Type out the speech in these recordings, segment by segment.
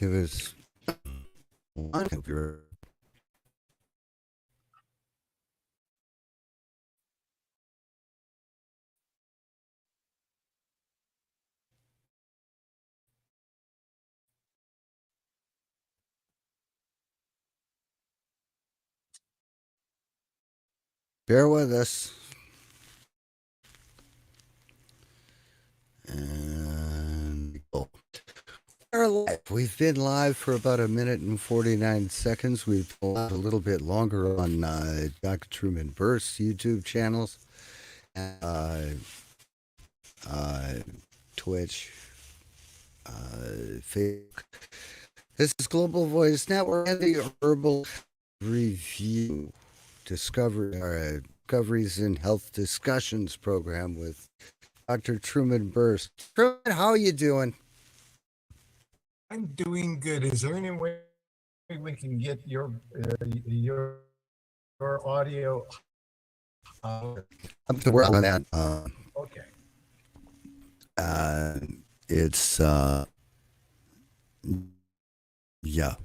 It was one of your. Bear with us. And we're live. We've been live for about a minute and 49 seconds. We've been live a little bit longer on Dr. Truman Burst's YouTube channels, Twitch, Facebook. This is Global Voice Network and the Herbal Review Discoveries in Health Discussions program with Dr. Truman Burst. Truman, how are you doing? I'm doing good. Is there any way we can get your audio? I'm working on that. Okay. It's yeah.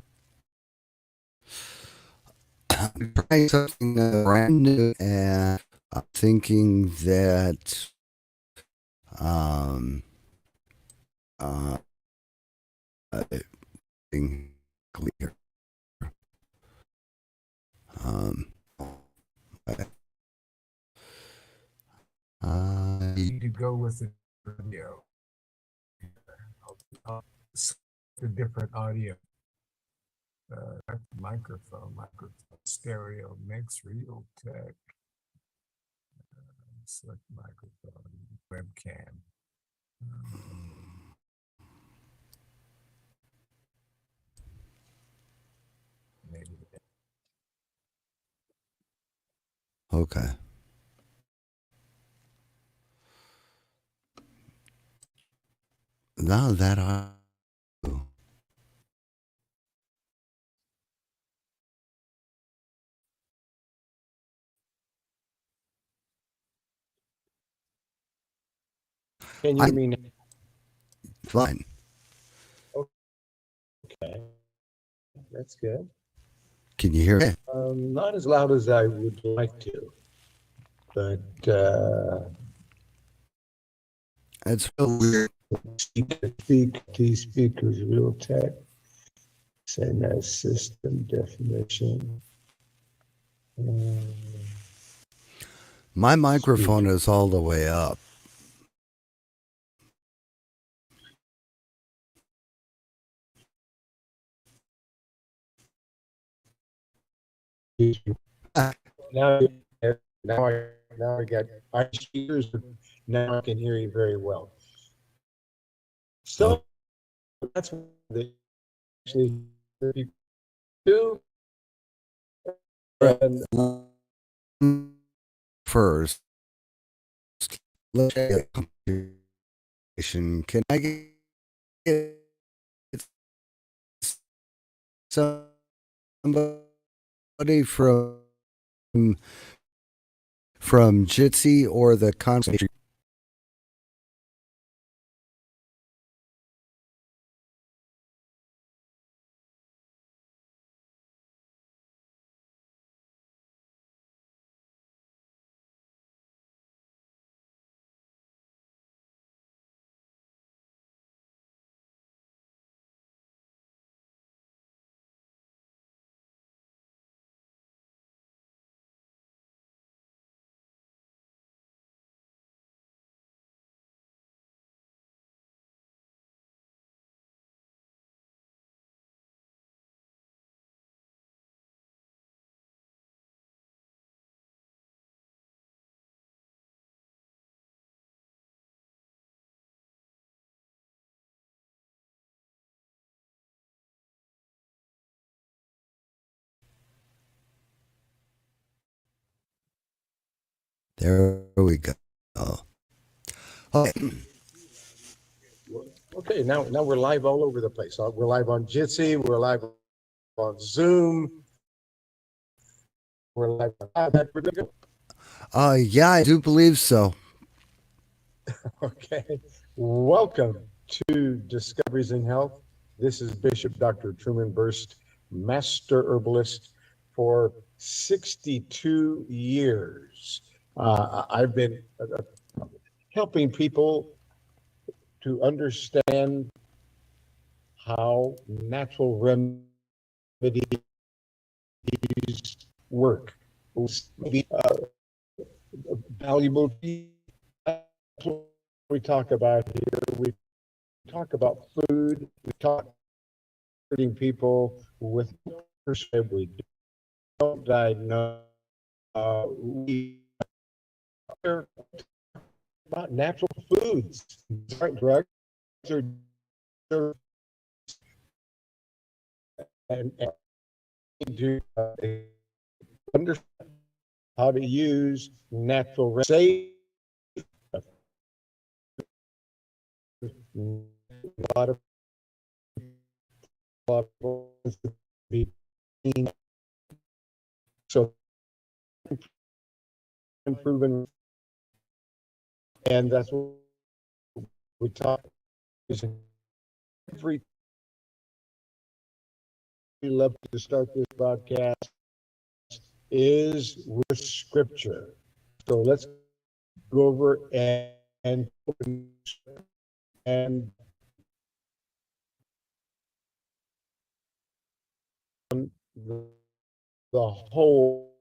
I'm trying something brand new, and I'm thinking that being clear. I need to go with the video. The different audio. Microphone, stereo mix, real tech. Select microphone, webcam. Maybe. Okay. Now that Can you hear me now? Fine. Okay, that's good. Can you hear me? Not as loud as I would like to, but It's so weird. These speakers, real tech. Send that system definition. My microphone is all the way up. Now I got my speakers. Now I can hear you very well. So that's what they actually do. And First, let's get can I get somebody from Jitsi or the concentration? There we go. Okay. okay, now we're live all over the place. We're live on Jitsi. We're live on Zoom. We're live on iPad. Yeah, I do believe so. Okay. Welcome to Discoveries in Health. This is Bishop Dr. Truman Burst, Master Herbalist for 62 years. I've been helping people to understand how natural remedies work. Maybe valuable we talk about here. We talk about food. We talk hurting people with prescribe. We don't diagnose. We are about natural foods. Drugs are and to understand how to use natural safe. A lot of so improving, and that's what we talk every. We love to start this broadcast is with scripture. So let's go over and the whole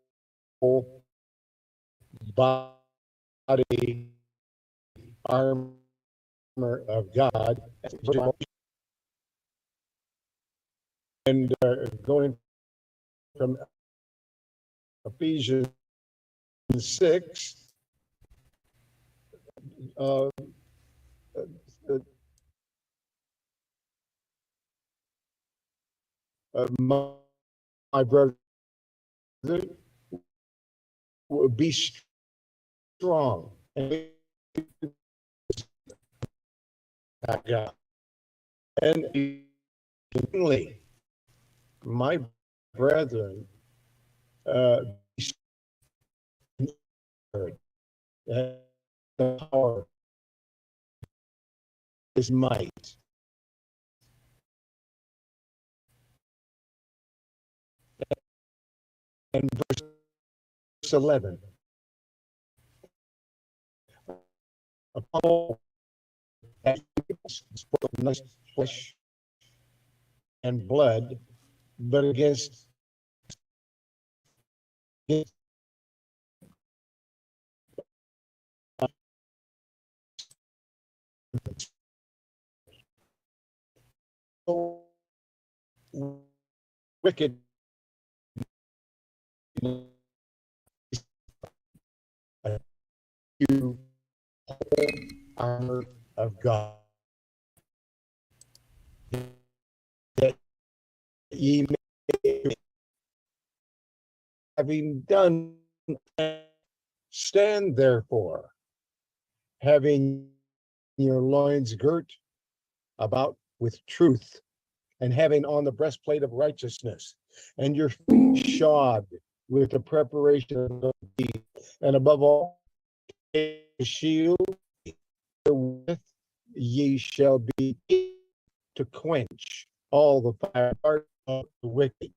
body armor of God, and going from Ephesians 6. My brother, be strong and God. And finally, my brethren, the power is might. And verse 11, Apollo nice flesh and blood, but against wicked you armor of God, that ye may, having done, stand therefore, having your loins girt about with truth, and having on the breastplate of righteousness, and your feet shod with the preparation of the peace, and above all, a shield wherewith ye shall be to quench all the fire of the wicked,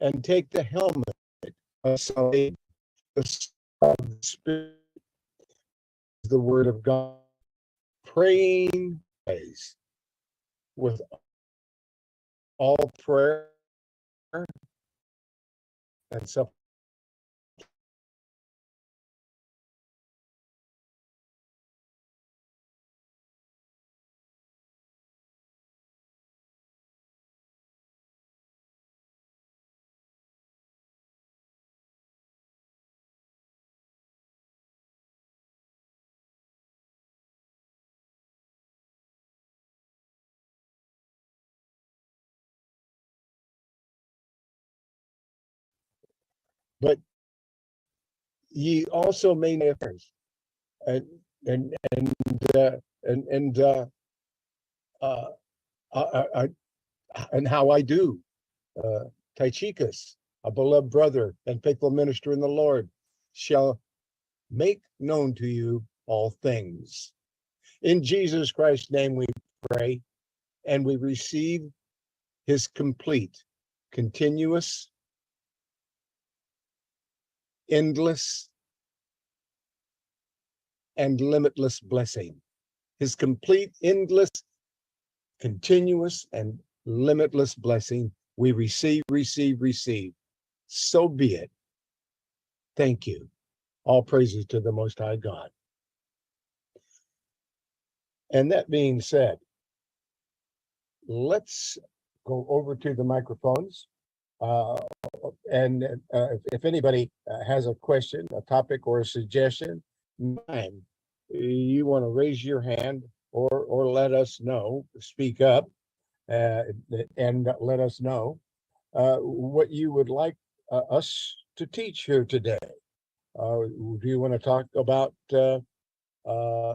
and take the helmet of salvation, the sword of the Spirit, the word of God, praying with all prayer and supplication. But ye also may affairs, and and and uh, and and uh, uh, uh, uh, and how I do. Tychicus, a beloved brother and faithful minister in the Lord, shall make known to you all things. In Jesus Christ's name we pray, and we receive his complete, continuous, endless, and limitless blessing. His complete, endless, continuous, and limitless blessing. We receive, receive, receive. So be it. Thank you. All praises to the Most High God. And that being said, let's go over to the microphones. And if anybody has a question, a topic, or a suggestion, you want to raise your hand or let us know, speak up, and let us know what you would like us to teach here today. Do you want to talk about uh,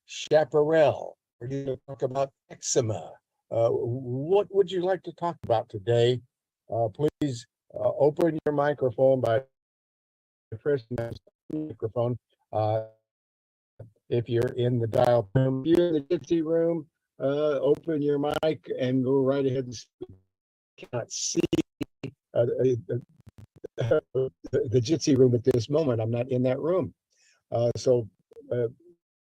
chaparral? Or do you talk about eczema? What would you like to talk about today? Please open your microphone by pressing the microphone. If you're in the dial room, if you're in the gypsy room, open your mic and go right ahead and speak. I cannot see the gypsy room at this moment. I'm not in that room. So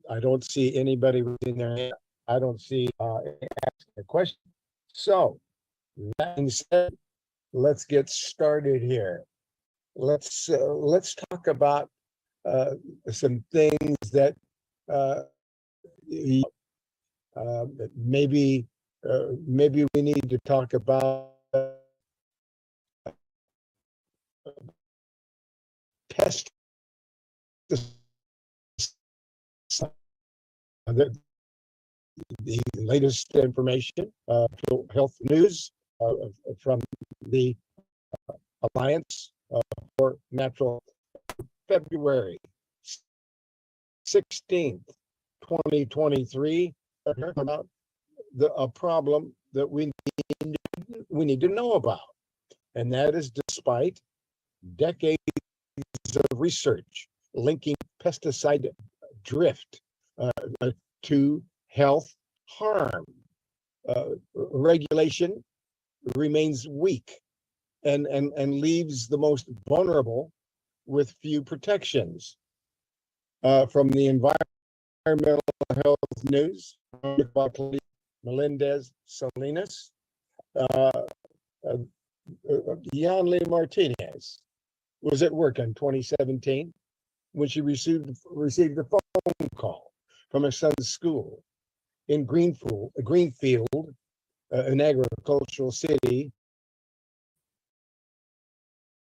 I don't see anybody in there. I don't see asking a question. So that being said, let's get started here. Let's talk about some things that uh, maybe maybe we need to talk about pest the latest information, health news from the Alliance for Natural, February 16th, 2023, about a problem that we need to know about. And that is, despite decades of research linking pesticide drift to health harm, regulation remains weak and leaves the most vulnerable with few protections. From the environmental health news, Melendez Salinas, Yanli Martinez was at work in 2017 when she received a phone call from her son's school in Greenfield, an agricultural city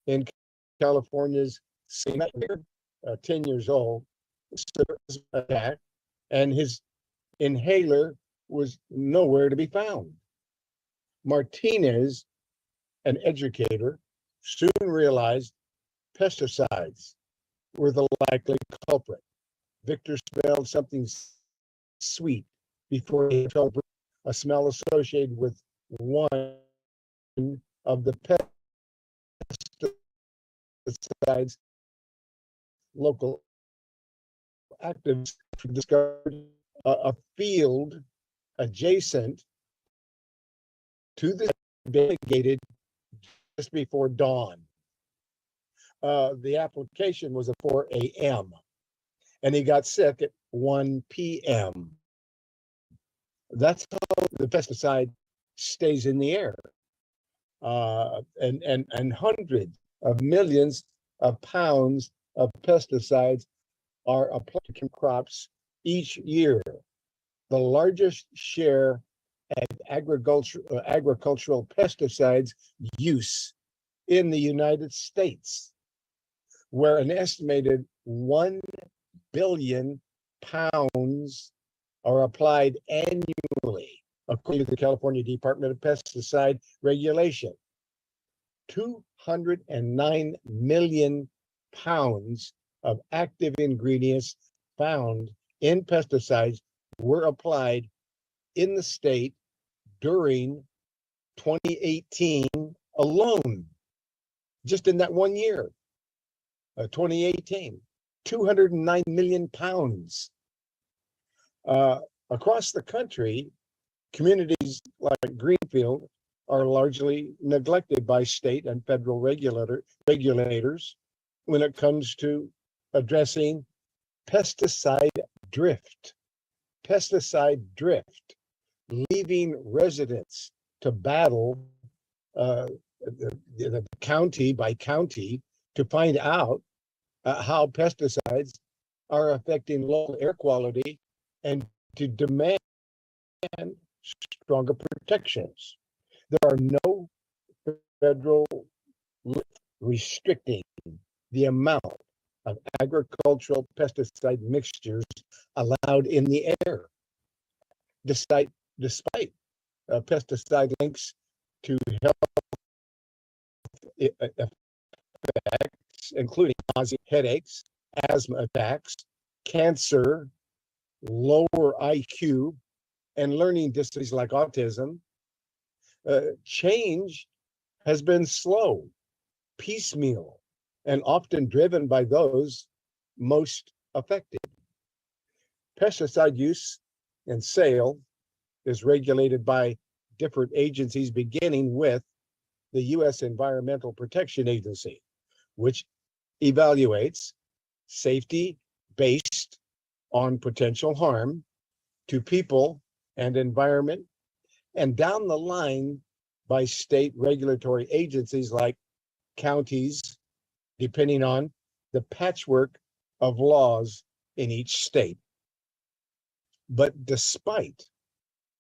in California's 10 years old, attack, and his inhaler was nowhere to be found. Martinez, an educator, soon realized pesticides were the likely culprit. Victor smelled something sweet before he felt a smell associated with one of the pesticides. Local activists discovered a field adjacent to the delegated just before dawn. The application was at 4 a.m. and he got sick at 1 p.m. That's how the pesticide stays in the air. And hundreds of millions of pounds of pesticides are applied to crops each year. The largest share of agricultural pesticides use in the United States, where an estimated 1 billion pounds are applied annually, according to the California Department of Pesticide Regulation. 209 million pounds of active ingredients found in pesticides were applied in the state during 2018 alone, just in that 1 year, 2018, 209 million pounds. Across the country, Communities like Greenfield are largely neglected by state and federal regulators when it comes to addressing pesticide drift. Pesticide drift, leaving residents to battle the county by county to find out how pesticides are affecting local air quality and to demand stronger protections. There are no federal restricting the amount of agricultural pesticide mixtures allowed in the air, despite pesticide links to health effects, including nausea, headaches, asthma attacks, cancer, lower IQ, and learning disabilities like autism. Change has been slow, piecemeal, and often driven by those most affected. Pesticide use and sale is regulated by different agencies, beginning with the U.S. Environmental Protection Agency, which evaluates safety based on potential harm to people and environment, and down the line by state regulatory agencies like counties, depending on the patchwork of laws in each state. But despite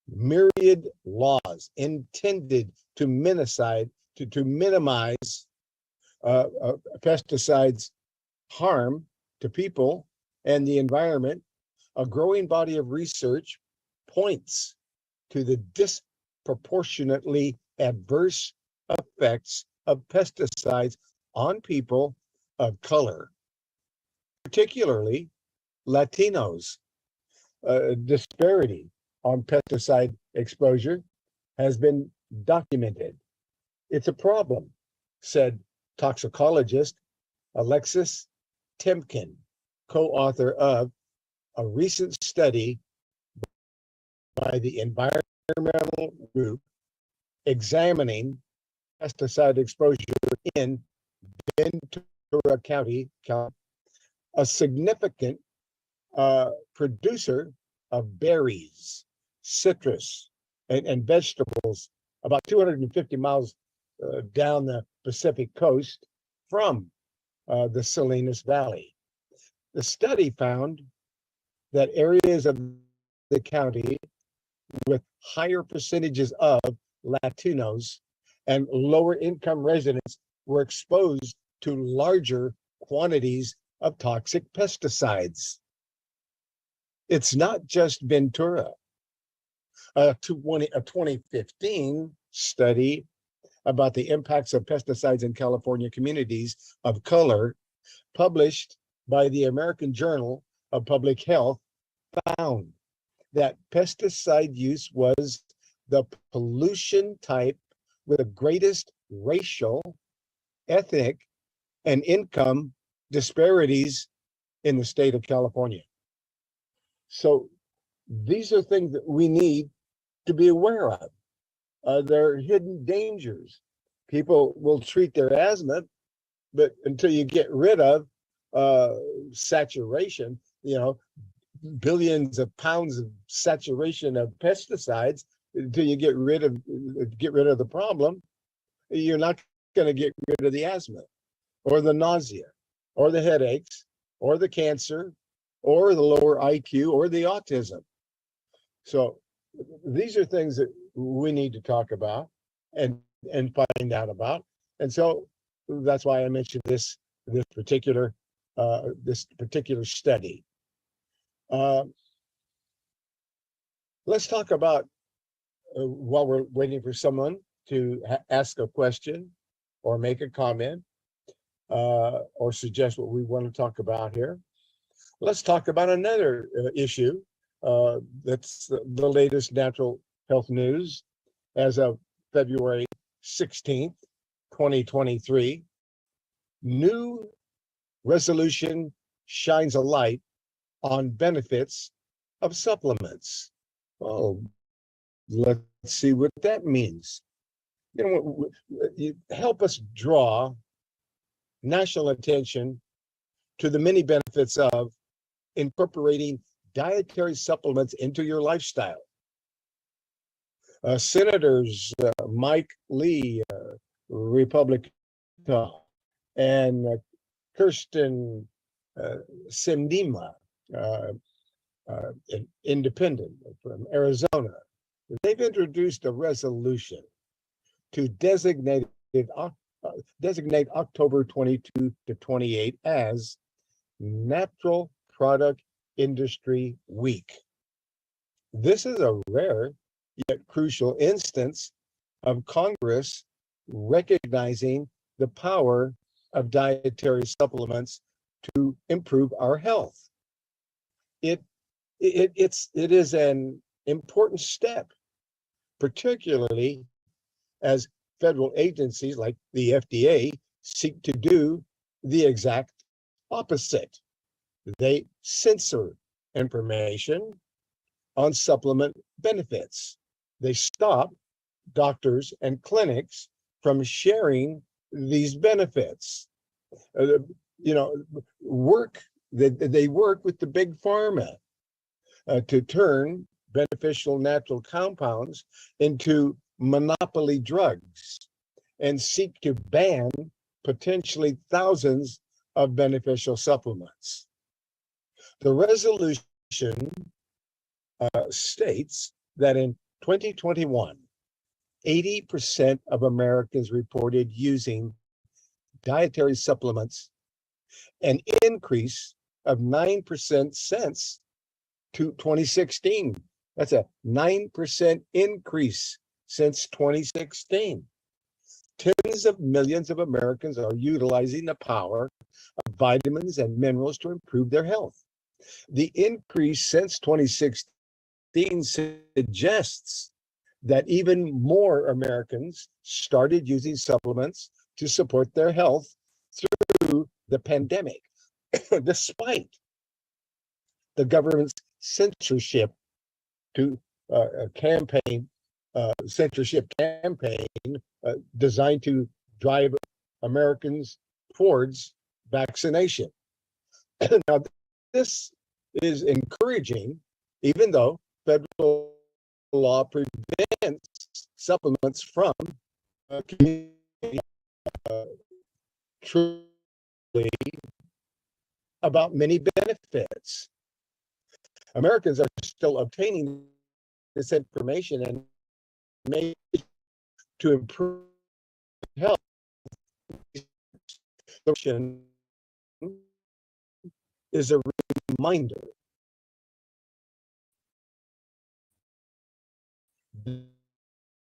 myriad laws intended to minimize pesticides' harm to people and the environment, a growing body of research points to the disproportionately adverse effects of pesticides on people of color, particularly Latinos. Disparity on pesticide exposure has been documented. It's a problem, said toxicologist Alexis Temkin, co-author of a recent study by the Environmental Group examining pesticide exposure in Ventura County, a significant producer of berries, citrus, and vegetables about 250 miles down the Pacific coast from the Salinas Valley. The study found that areas of the county with higher percentages of Latinos and lower income residents were exposed to larger quantities of toxic pesticides. It's not just Ventura. A 2015 study about the impacts of pesticides in California communities of color, published by the American Journal of Public Health, found that pesticide use was the pollution type with the greatest racial, ethnic, and income disparities in the state of California. So these are things that we need to be aware of. They're hidden dangers. People will treat their asthma, but until you get rid of saturation, billions of pounds of saturation of pesticides, until you get rid of the problem, you're not going to get rid of the asthma or the nausea or the headaches or the cancer or the lower IQ or the autism. So these are things that we need to talk about and find out about. And so that's why I mentioned this particular study. Let's talk about, while we're waiting for someone to ask a question or make a comment or suggest what we want to talk about here, let's talk about another issue that's the latest natural health news as of February 16th, 2023. New resolution shines a light on benefits of supplements. Oh Let's see what that means. You help us draw national attention to the many benefits of incorporating dietary supplements into your lifestyle. Senators Mike Lee, Republican, and Kirsten Simdima, uh, an independent from Arizona, they've introduced a resolution to designate October 22 to 28 as Natural Product Industry Week. This is a rare yet crucial instance of Congress recognizing the power of dietary supplements to improve our health. It is an important step, particularly as federal agencies like the FDA seek to do the exact opposite. They censor information on supplement benefits. They stop doctors and clinics from sharing these benefits. You know, they work with the big pharma to turn beneficial natural compounds into monopoly drugs and seek to ban potentially thousands of beneficial supplements. The resolution states that in 2021, 80% of Americans reported using dietary supplements, an increase of 9% since 2016. That's a 9% increase since 2016. Tens of millions of Americans are utilizing the power of vitamins and minerals to improve their health. The increase since 2016 suggests that even more Americans started using supplements to support their health through the pandemic, despite the government's censorship campaign designed to drive Americans towards vaccination. Now, this is encouraging, even though federal law prevents supplements from communicating truly about many benefits. Americans are still obtaining this information and made to improve health. Is a reminder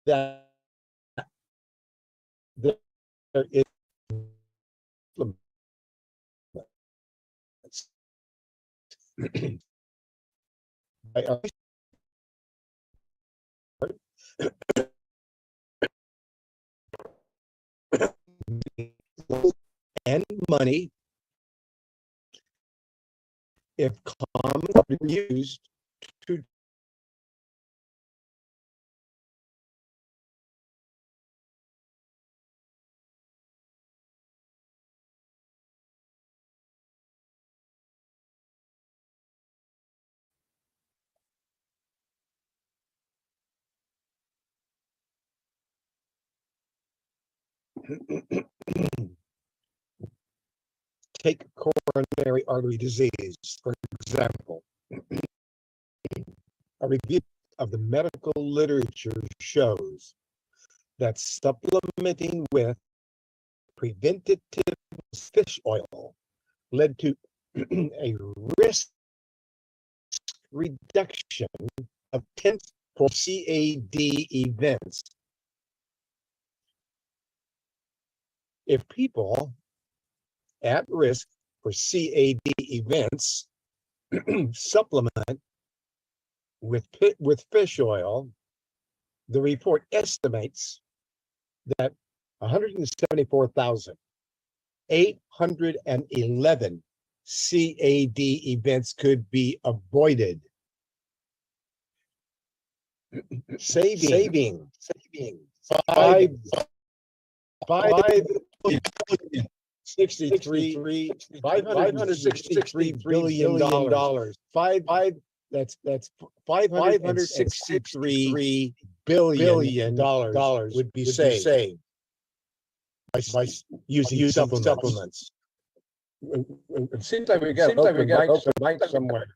that there is and money if commonly used to take coronary artery disease, for example. A review of the medical literature shows that supplementing with preventative fish oil led to a risk reduction of 10 for CAD events. If people at risk for CAD events supplement with fish oil, the report estimates that 174,811 CAD events could be avoided. saving 5 63 $563 billion. That's $563 billion would be saved by using supplements. It seems like we got an open mic somewhere.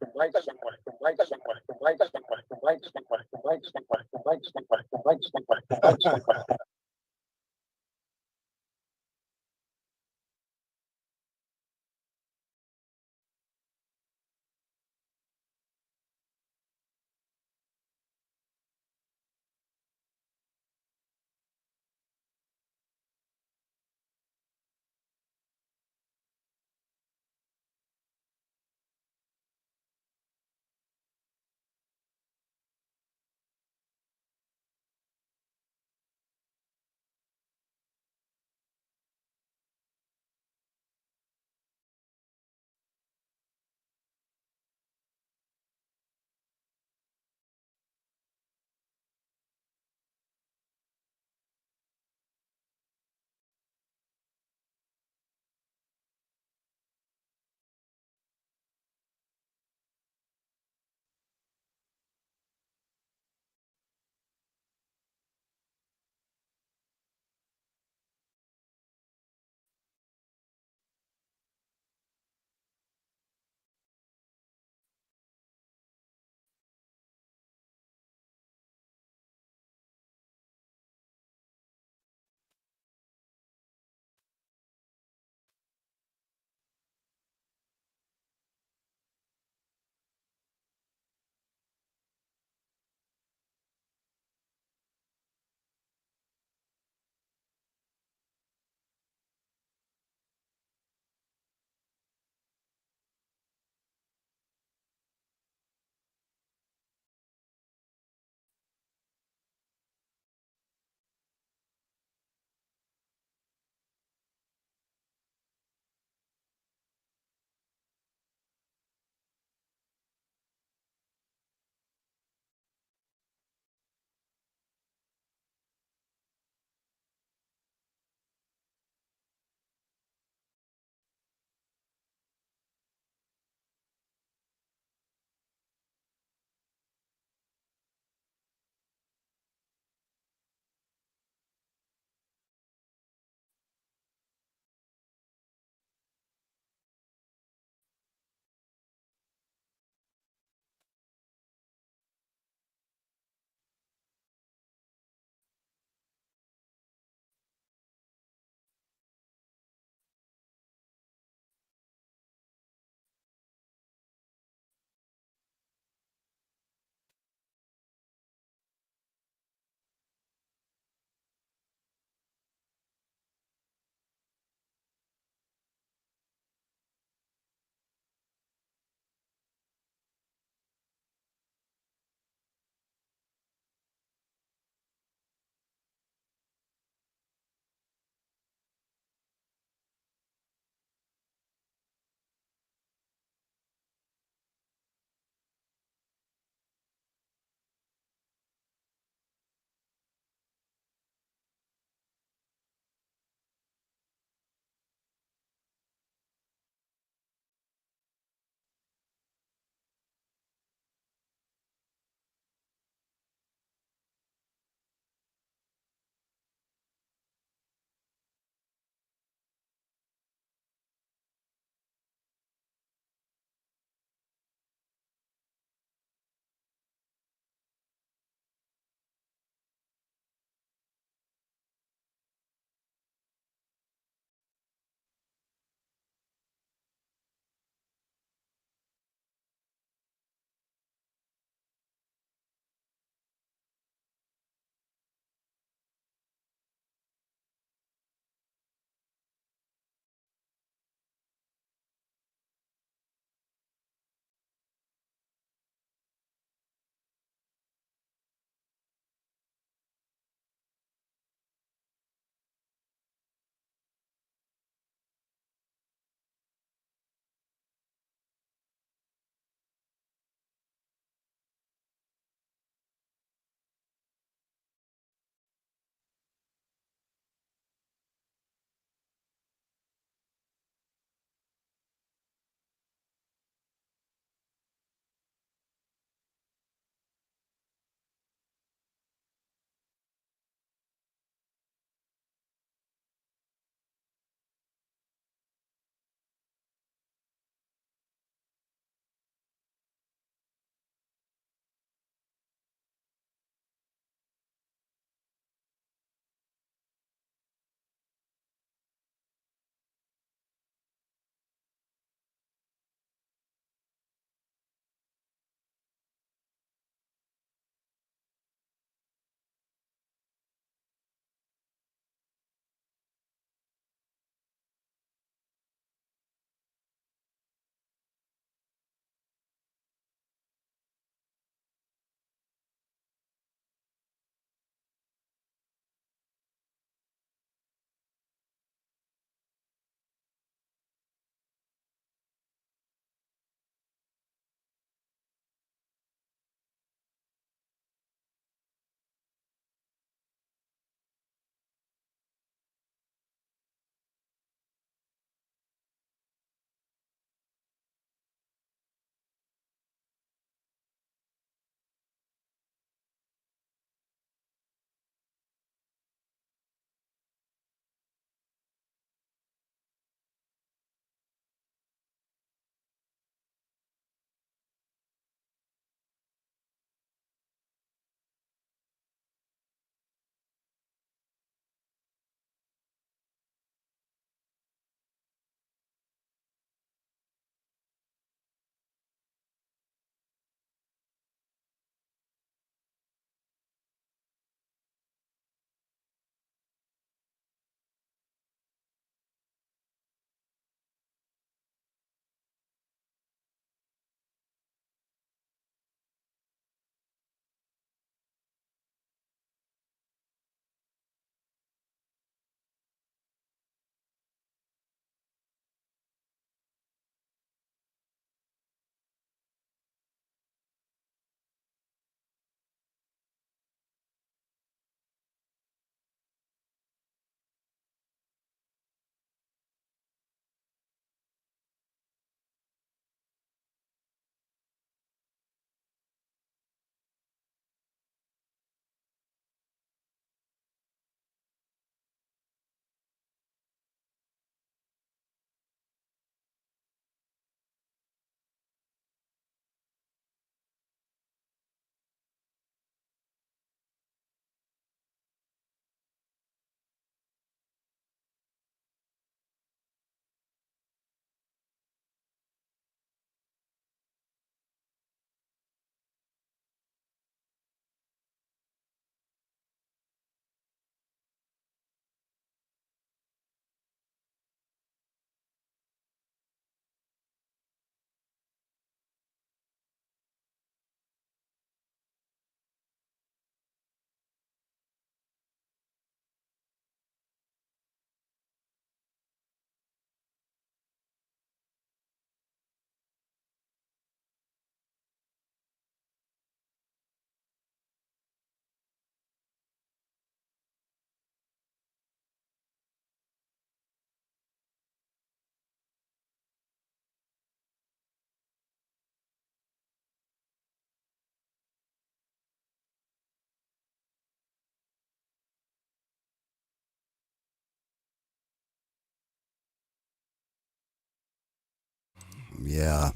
Yeah.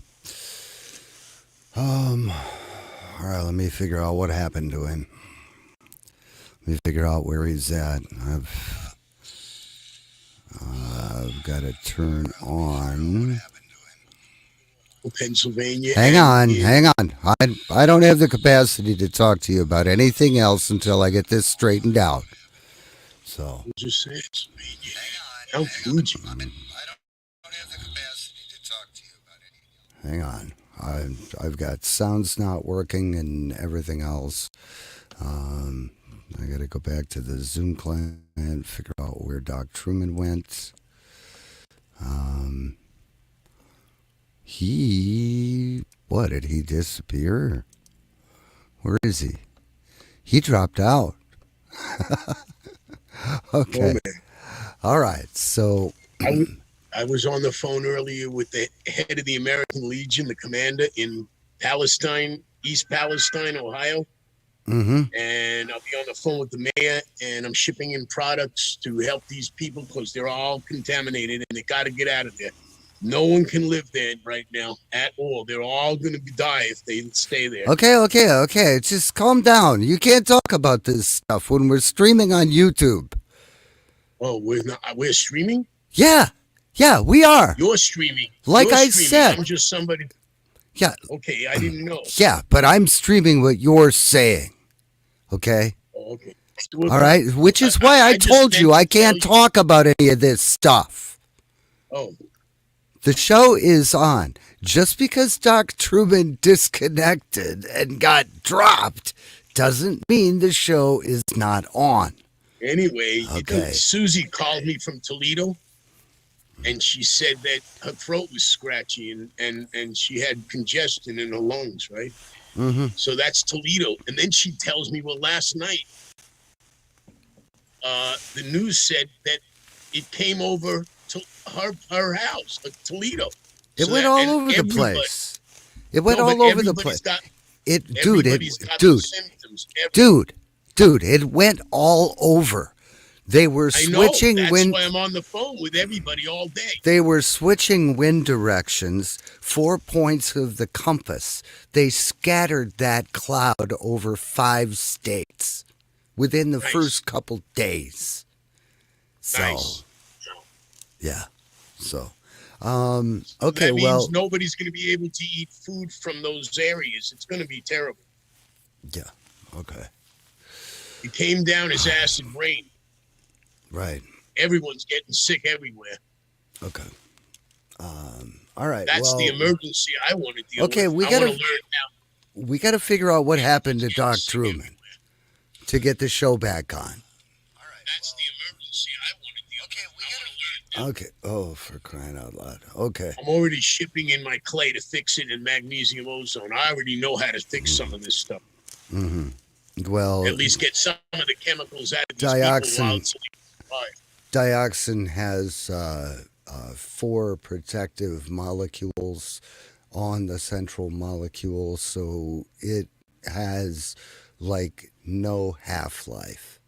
Um. All right. Let me figure out what happened to him. Let me figure out where he's at. I've got to turn on. Pennsylvania. Hang And on, in hang on. I don't have the capacity to talk to you about anything else until I get this straightened out. So. just say Mount Fuji. Hang on. I've got sounds not working and everything else. I got to go back to the Zoom client and figure out where Doc Truman went. What, did he disappear? Where is he? He dropped out. Okay. All right. So I was on the phone earlier with the head of the American Legion, the commander in Palestine, East Palestine, Ohio. And I'll be on the phone with the mayor, and I'm shipping in products to help these people because they're all contaminated and they got to get out of there. No one can live there right now at all. They're all going to die if they stay there. Okay. Just calm down. You can't talk about this stuff when we're streaming on YouTube. Oh, we're streaming? Yeah, we are. You're streaming. Like You're I streaming. said. I'm just somebody. Yeah. Okay, I didn't know. Yeah, but I'm streaming what you're saying. Okay? Oh, okay. All right, which is why I told you I can't talk about any of this stuff. Oh. The show is on. Just because Doc Truman disconnected and got dropped doesn't mean the show is not on. Anyway, okay. Susie called me from Toledo, and she said that her throat was scratchy and she had congestion in her lungs, right? So that's Toledo. And then she tells me, well, last night, the news said that it came over to her house, Toledo. It went all over the place. It went all over the place. Dude, it went all over. They were switching wind. That's why I'm on the phone with everybody all day. They were switching wind directions, 4 points of the compass. They scattered that cloud over 5 states within the first couple days. So, yeah. So, okay, that means nobody's going to be able to eat food from those areas. It's going to be terrible. Yeah. Okay. It came down as acid rain. Right. Everyone's getting sick everywhere. Okay. All right. That's the emergency I want to deal with. We got to figure out what happened to Doc Truman to get the show back on. All right. That's the emergency I want to deal with. Okay, we got to learn now. Okay. Oh, for crying out loud. Okay. I'm already shipping in my clay to fix it in magnesium ozone. I already know how to fix some of this stuff. Well, at least get some of the chemicals out of these people. Dioxin has 4 protective molecules on the central molecule, so it has like no half-life.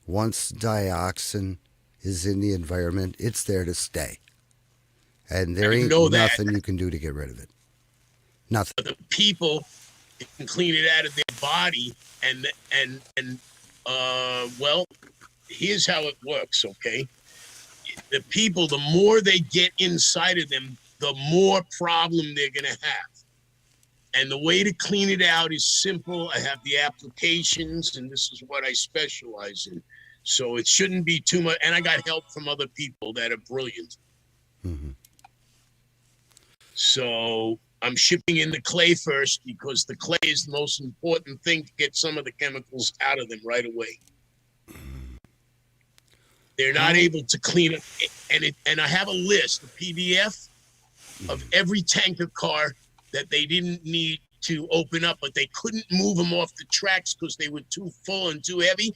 Once dioxin is in the environment, it's there to stay. And there ain't nothing you can do to get rid of it. Nothing. The people can clean it out of their body, and well, here's how it works, okay? The people, the more they get inside of them, the more problem they're going to have. And the way to clean it out is simple. I have the applications, and this is what I specialize in. So it shouldn't be too much. And I got help from other people that are brilliant. So I'm shipping in the clay first because the clay is the most important thing to get some of the chemicals out of them right away. They're not able to clean it. And I have a list, a PDF of every tanker car that they didn't need to open up, but they couldn't move them off the tracks because they were too full and too heavy.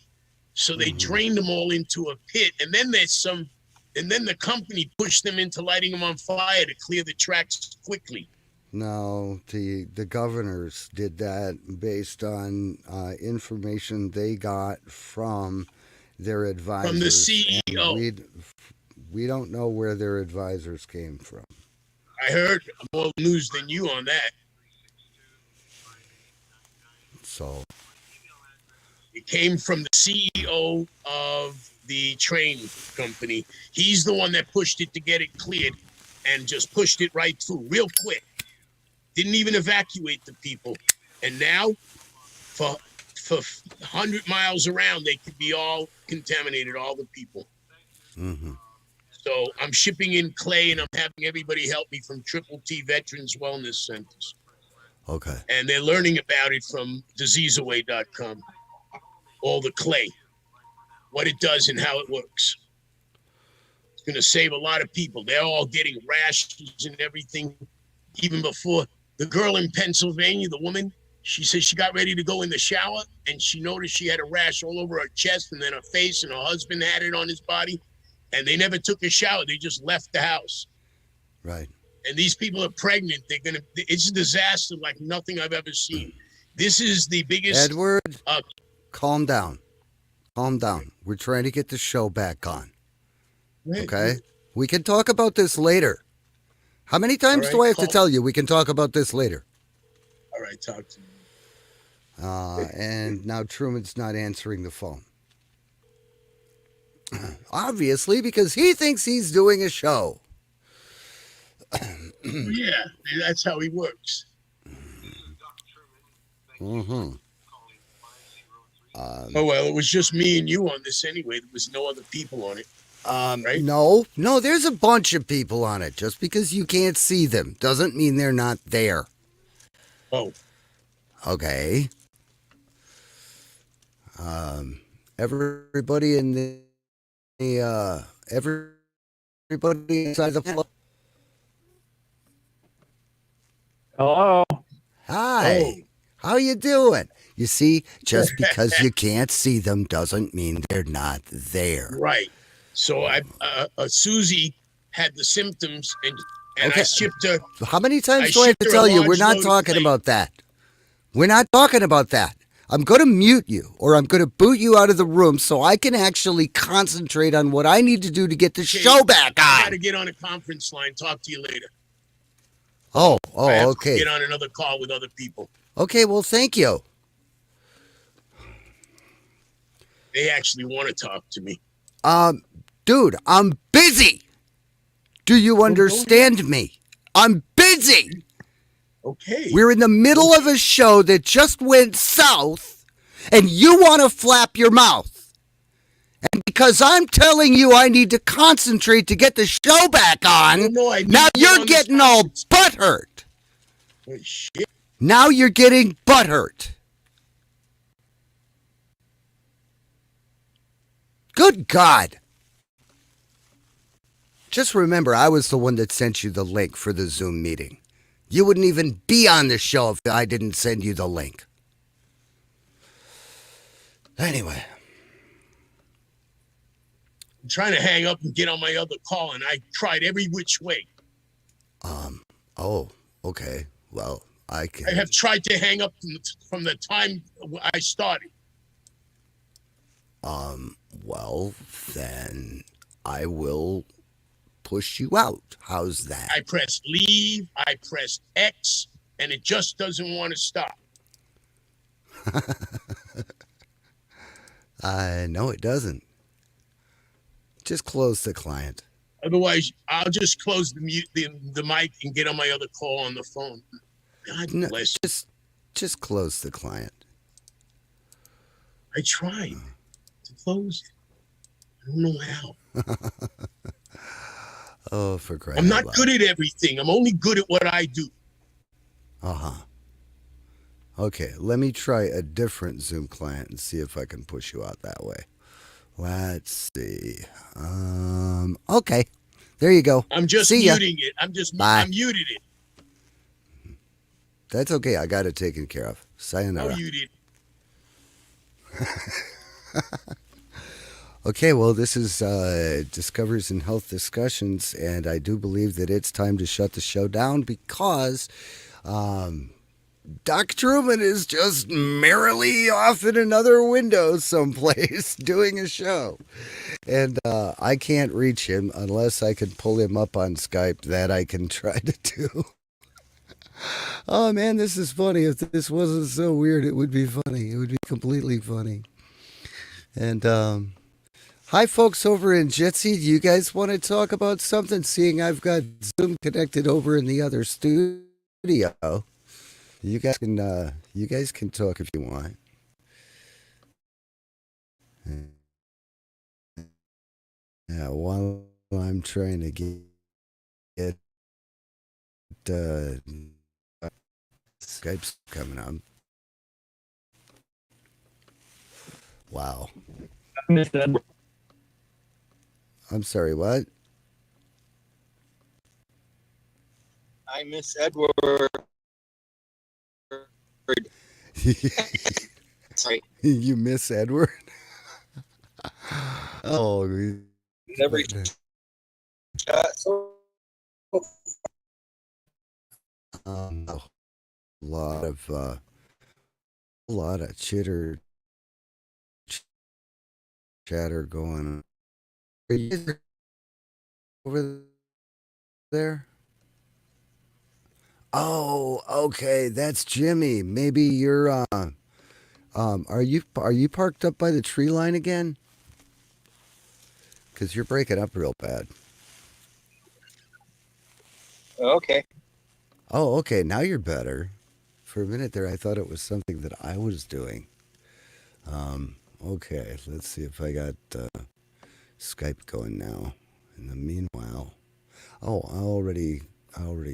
So they drained them all into a pit. And then then the company pushed them into lighting them on fire to clear the tracks quickly. No, the governors did that based on information they got from their advisors. From the CEO. We don't know where their advisors came from. I heard more news than you on that. So it came from the CEO of the train company. He's the one that pushed it to get it cleared and just pushed it right through real quick. Didn't even evacuate the people. And now for 100 miles around, they could be all contaminated, all the people. Mm-hmm. So I'm shipping in clay, and I'm having everybody help me from Triple T Veterans Wellness Centers. Okay. And they're learning about it from diseaseaway.com. All the clay, what it does and how it works. It's going to save a lot of people. They're all getting rashes and everything. Even before, the girl in Pennsylvania, the woman, she said she got ready to go in the shower and she noticed she had a rash all over her chest and then her face, and her husband had it on his body, and they never took a shower. They just left the house. Right. And these people are pregnant. It's a disaster like nothing I've ever seen. This is the biggest. Edward, calm down. Calm down. We're trying to get the show back on. Okay? We can talk about this later. How many times do I have to tell you we can talk about this later? All right, talk to me. And now Truman's not answering the phone. Obviously, because he thinks he's doing a show. Yeah, that's how he works. Mm-hmm. Oh, well, it was just me and you on this anyway. There was no other people on it. Right? No, there's a bunch of people on it. Just because you can't see them doesn't mean they're not there. Oh. Okay. Everybody in the everybody inside the floor. Hello. Hi. Oh. How you doing? You see, just because you can't see them doesn't mean they're not there. Right. So Susie had the symptoms, and Okay. I shipped her. How many times do I have to tell you we're not talking about that? We're not talking about that. I'm going to mute you, or I'm going to boot you out of the room so I can actually concentrate on what I need to do to get the show back on. I got to get on a conference line. Talk to you later. Oh, I have okay. to get on another call with other people. Okay, well, thank you. They actually want to talk to me. Dude, I'm busy. Do you understand me? I'm busy. Okay. We're in the middle of a show that just went south, and you want to flap your mouth. And because I'm telling you I need to concentrate to get the show back on, now you're getting all butthurt. Oh, shit. Now you're getting butthurt. Good God. Just remember, I was the one that sent you the link for the Zoom meeting. You wouldn't even be on the show if I didn't send you the link. Anyway. I'm trying to hang up and get on my other call, and I tried every which way. Oh, okay. Well, I I have tried to hang up from the time I started. Well, then I will push you out. How's that? I pressed leave, I pressed X, and it just doesn't want to stop. No, it doesn't. Just close the client. Otherwise, I'll just close the mic and get on my other call on the phone. God bless you. Just close the client. I tried to close it. I don't know how. Oh, for crying I'm out not loud. good at everything. I'm only good at what I do. Uh-huh. Okay, let me try a different Zoom client and see if I can push you out that way. Let's see. Okay. There you go. I'm just See ya. muting it. Bye. I muted it. That's okay. I got it taken care of. Sayonara. No, you did. Okay, well, this is Discoveries in Health Discussions, and I do believe that it's time to shut the show down because Doc Truman is just merrily off in another window someplace doing a show. And I can't reach him unless I can pull him up on Skype. That I can try to do. Oh man, this is funny. If this wasn't so weird, it would be funny. It would be completely funny. And hi, folks over in Jitsi. Do you guys want to talk about something? Seeing I've got Zoom connected over in the other studio. You guys can talk if you want. Yeah, while I'm trying to get Skype's coming up. Wow. Miss Edward. I'm sorry, what? I miss Edward. Sorry. You miss Edward? Oh, Every so a lot of chatter going on. Are you over there? Oh, okay, that's Jimmy. Maybe you're are you parked up by the tree line again? Because you're breaking up real bad. okay. Oh, okay, now you're better. For a minute there, I thought it was something that I was doing. Okay, let's see if I got Skype going now. In the meanwhile, oh, I already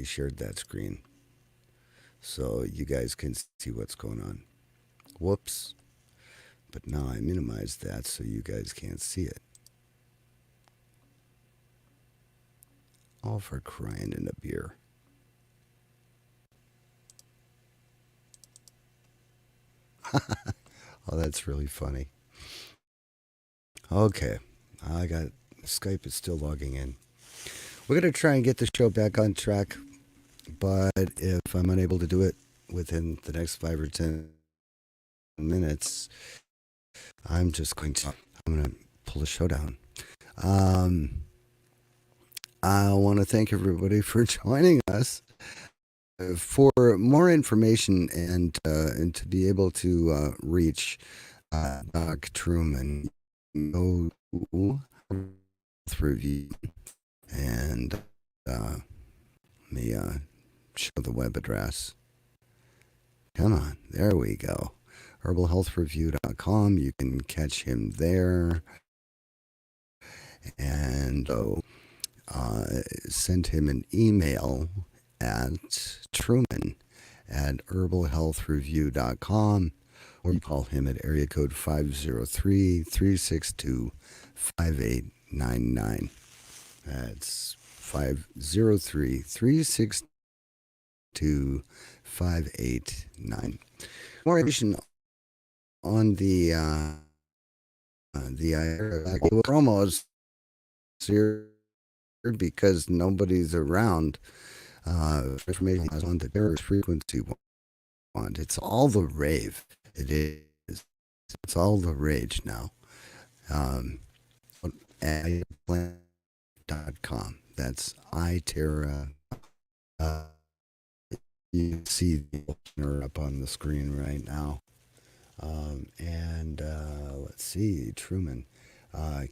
shared that screen, so you guys can see what's going on. Whoops! But now I minimized that so you guys can't see it. All for crying in a beer. Oh, that's really funny. Okay, I got Skype is still logging in. We're going to try and get the show back on track, but if I'm unable to do it within the next 5 or 10 minutes, I'm going to pull the show down. I want to thank everybody for joining us. For more information and to be able to reach Doc Truman, go through you and let me show the web address. Come on, there we go. herbalhealthreview.com. You can catch him there. And send him an email at truman@herbalhealthreview.com, or you call him at area code 503-362-5899. That's 503-362-5899. More information on the promos here because nobody's around. Information is on the terrorist frequency wand. It's all the rave. It is. It's all the rage now. iTerra.com. That's iTerra. You see the opener up on the screen right now. Let's see, Truman.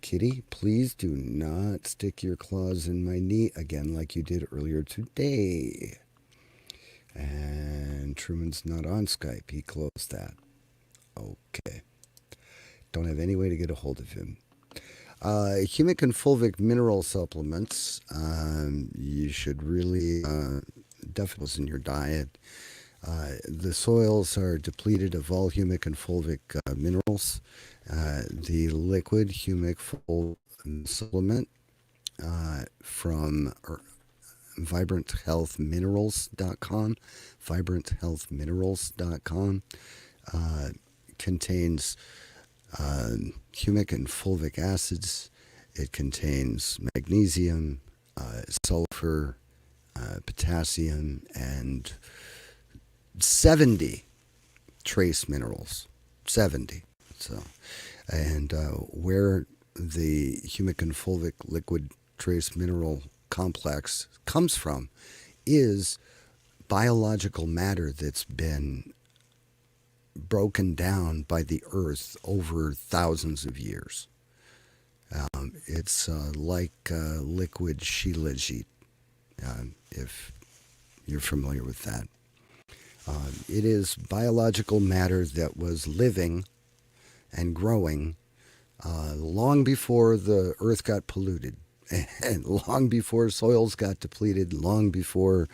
Kitty, please do not stick your claws in my knee again like you did earlier today. And Truman's not on Skype. He closed that. Okay. Don't have any way to get a hold of him. Humic and fulvic mineral supplements. You should really definitely in your diet. The soils are depleted of all humic and fulvic minerals. The liquid humic fulvic supplement from vibranthealthminerals.com. Vibranthealthminerals.com contains humic and fulvic acids. It contains magnesium, sulfur, potassium, and 70 trace minerals. 70. So, and where the humic and fulvic liquid trace mineral complex comes from is biological matter that's been broken down by the earth over thousands of years. It's like liquid shilajit, if you're familiar with that. It is biological matter that was living and growing long before the earth got polluted, and long before soils got depleted, long before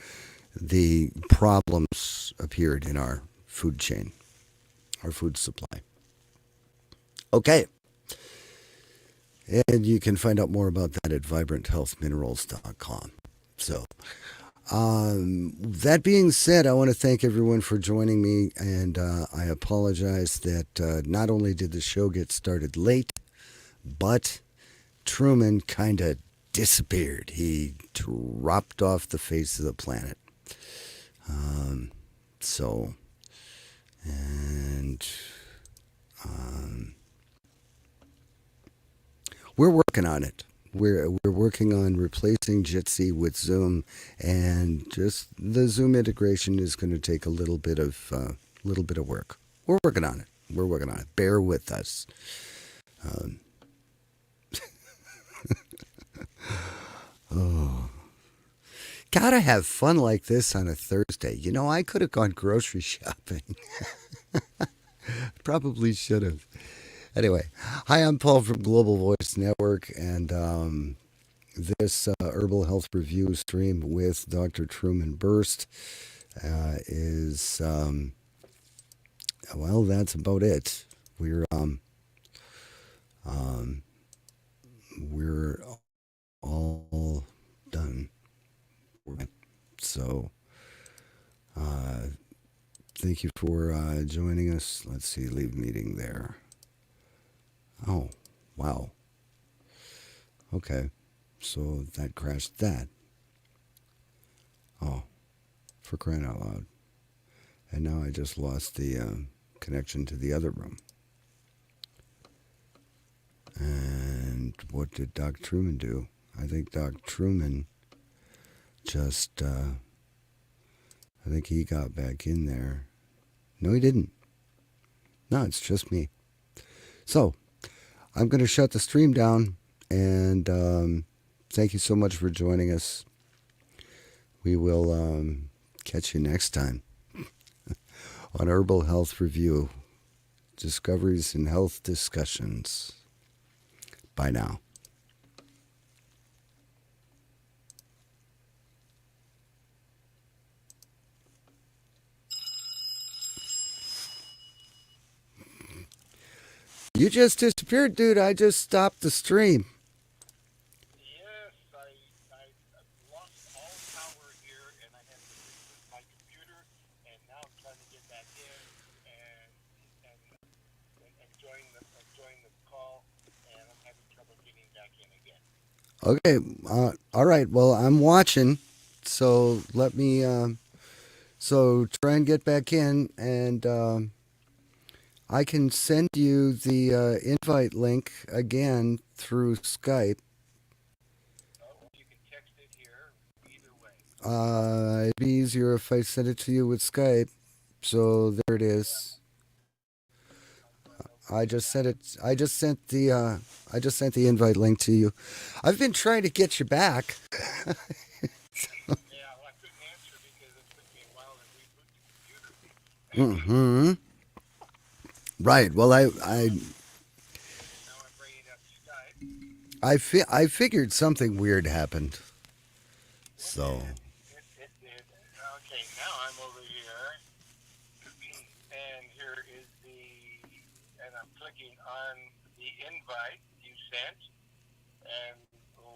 the problems appeared in our food chain, our food supply. Okay. And you can find out more about that at vibranthealthminerals.com. So, that being said, I want to thank everyone for joining me, and I apologize that not only did the show get started late, but Truman kind of disappeared. He dropped off the face of the planet. So, and we're working on it. We're working on replacing Jitsi with Zoom, and just the Zoom integration is going to take a little bit of work. We're working on it. We're working on it. Bear with us. Oh, gotta have fun like this on a Thursday. You know, I could have gone grocery shopping. Probably should have. Anyway, hi, I'm Paul from Global Voice Network, and this Herbal Health Review stream with Dr. Truman Burst is, well, that's about it. We're all done. So, thank you for joining us. Let's see, leave meeting there. Oh, wow. Okay, so that crashed that. Oh, for crying out loud. And now I just lost the connection to the other room. And what did Doc Truman do? I think Doc Truman just, I think he got back in there. No, he didn't. No, it's just me. So, I'm going to shut the stream down, and thank you so much for joining us. We will catch you next time on Herbal Health Review, Discoveries in Health Discussions. Bye now. You just disappeared, dude. I just stopped the stream. Yes, I lost all power here, and I had to reboot my computer, and now I'm trying to get back in and join the call, and I'm having trouble getting back in again. Okay. All right. Well, I'm watching, so let me. So try and get back in, and I can send you the invite link again through Skype. You can text it here, either way. It'd be easier if I sent it to you with Skype. So there it is. I just sent it. I just sent the invite link to you. I've been trying to get you back. Yeah, well, I couldn't answer because it took me a while to reboot the computer. Mm-hmm. Right. Well, Now I'm bringing up Skype. I figured something weird happened. So. It did. Okay, now I'm over here, and here is and I'm clicking on the invite you sent, and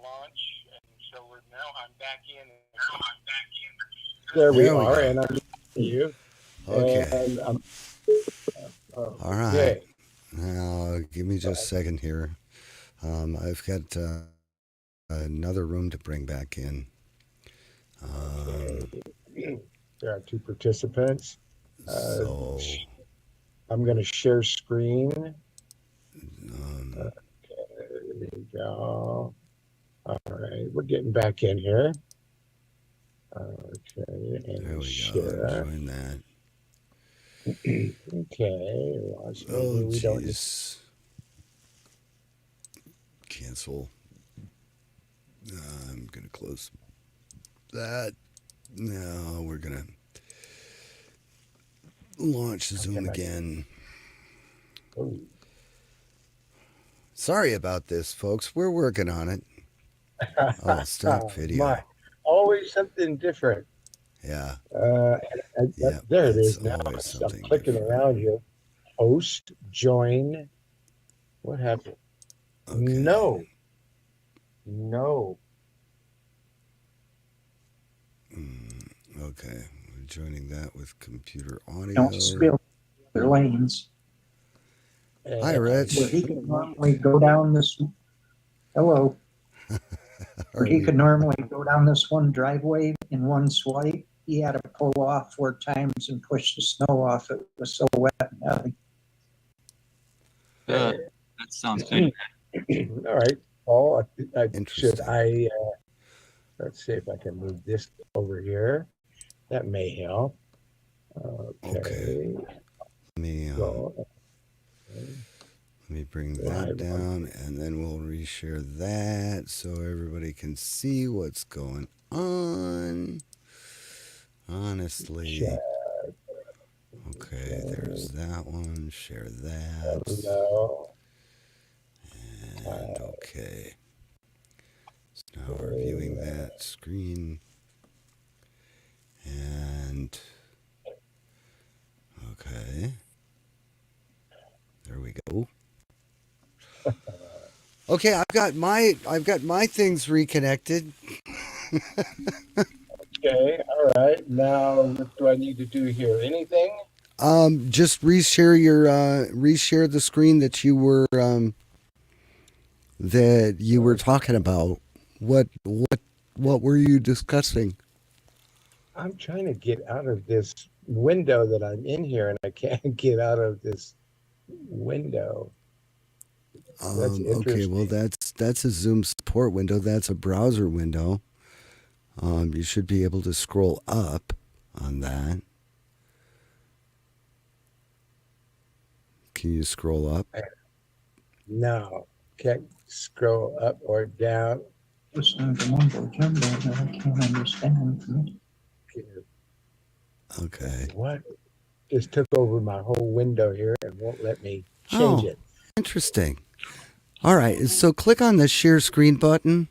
launch, and so now I'm back in. There we are, and I'm you. Okay. And All right. Now, give me just a second here. I've got another room to bring back in. There are two participants. So, I'm going to share screen. um, There we go. All right, we're getting back in here. Okay, there and we go. share. Join that. Okay, launch Oh, meeting. We don't need. jeez. Cancel. I'm going to close that. Now we're going to launch Zoom again. Oh. Sorry about this, folks. We're working on it. Oh, stop video. Always something different. Yeah. There it is now. I'm clicking different. around here. Host, join. What happened? Okay. No. Okay. We're joining that with computer audio. Don't spill their lanes. Hi, Rich. Where he could normally go down this. Hello. Where he could normally go down this one driveway in one swipe, he had to pull off 4 times and push the snow off. It was so wet and heavy. That sounds kind of All right, Paul. Interesting. Let's see if I can move this over here. That may help. Okay. Let me bring that down, and then we'll reshare that so everybody can see what's going on. Honestly. Okay, there's that one. Share that. And okay. So now we're viewing that screen. And okay. There we go. Okay, I've got my things reconnected. Okay, all right. Now, what do I need to do here? Anything? Just reshare the screen that you were talking about. What were you discussing? I'm trying to get out of this window that I'm in here, and I can't get out of this window. That's okay, well that's a Zoom support window. That's a browser window. You should be able to scroll up on that. Can you scroll up? No, can't scroll up or down. Listening to mumbo jumbo that I can't understand. Okay. What? Just took over my whole window here and won't let me change it. Interesting. All right, so click on the share screen button.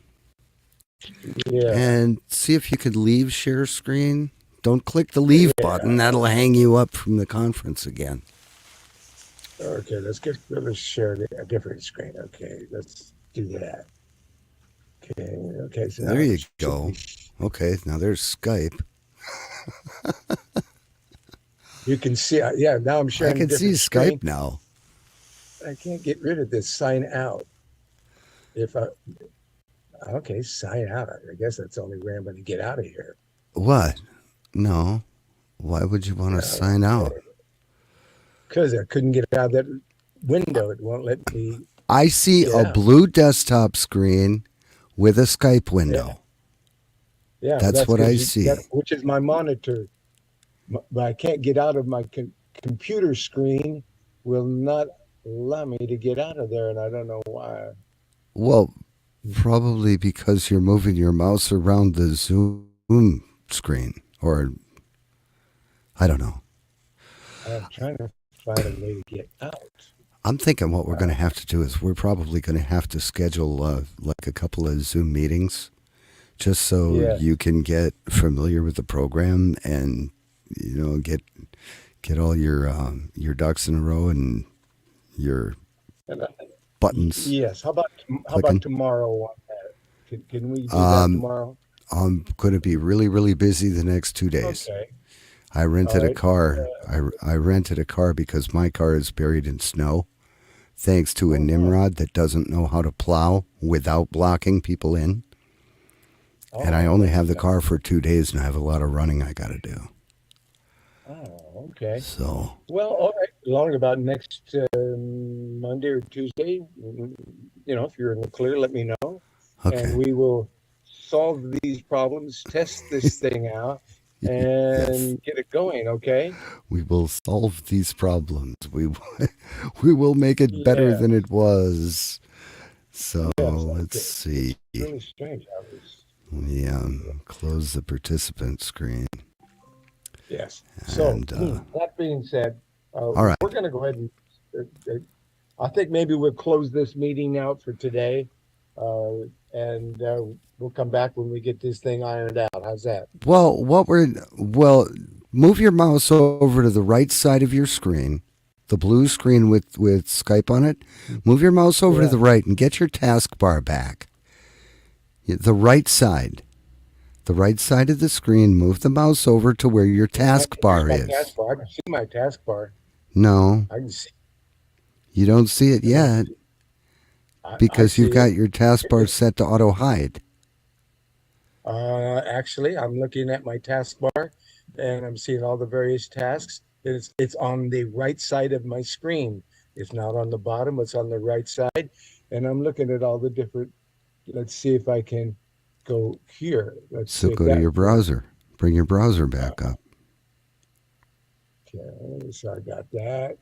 Yeah. And see if you could leave share screen. Don't click the leave button. That'll hang you up from the conference again. Okay, let's share a different screen. Okay, let's do that. Okay. So there you go. Okay, now there's Skype. You can see, now I'm sharing. I can see screen. Skype now. I can't get rid of this sign out. Sign out. I guess that's the only way I'm going to get out of here. What? No. Why would you want to sign out? Because I couldn't get out of that window. It won't let me. I see a blue desktop screen with a Skype window. Yeah, that's what I see. Which is my monitor. But I can't get out of my computer screen. Will not allow me to get out of there, and I don't know why. Well, probably because you're moving your mouse around the Zoom screen, or I don't know. I'm trying to find a way to get out. I'm thinking what we're going to have to do is we're probably going to have to schedule like a couple of Zoom meetings just so you can get familiar with the program and, get all your ducks in a row and your buttons. Yes. How about tomorrow? Can we do that tomorrow? I'm going to be really, really busy the next 2 days. Okay. I rented a car. I rented a car because my car is buried in snow, thanks to a Nimrod that doesn't know how to plow without blocking people in. And I only have the car for 2 days, and I have a lot of running I got to do. Oh, okay. So, Well, all right. Along about next Monday or Tuesday, if you're in the clear, let me know, and okay. we will solve these problems, test this thing out, Yes, and get it going. Okay? we will solve these problems. We will make it better Yeah. than it was. So Yes. let's Okay. It's see. really strange. I was. Let me close the participant screen. Yes. So And that being said, all right. we're going to go ahead and. I think maybe we'll close this meeting out for today, and we'll come back when we get this thing ironed out. How's that? Well, move your mouse over to the right side of your screen, the blue screen with Skype on it. Move your mouse over to Yeah. the right and get your taskbar back. The right side. The right side of the screen, move the mouse over to where your Here's taskbar my is. taskbar. I can see my taskbar. No, I can see. you don't see it Let me yet see. I because you've see it. got your taskbar set to auto hide. Actually, I'm looking at my taskbar, and I'm seeing all the various tasks. It's on the right side of my screen. It's not on the bottom. It's on the right side, and I'm looking at all the different. Let's see if I can go here. Let's So see if go to that your works. browser. Bring your browser back up. Okay, so I got that.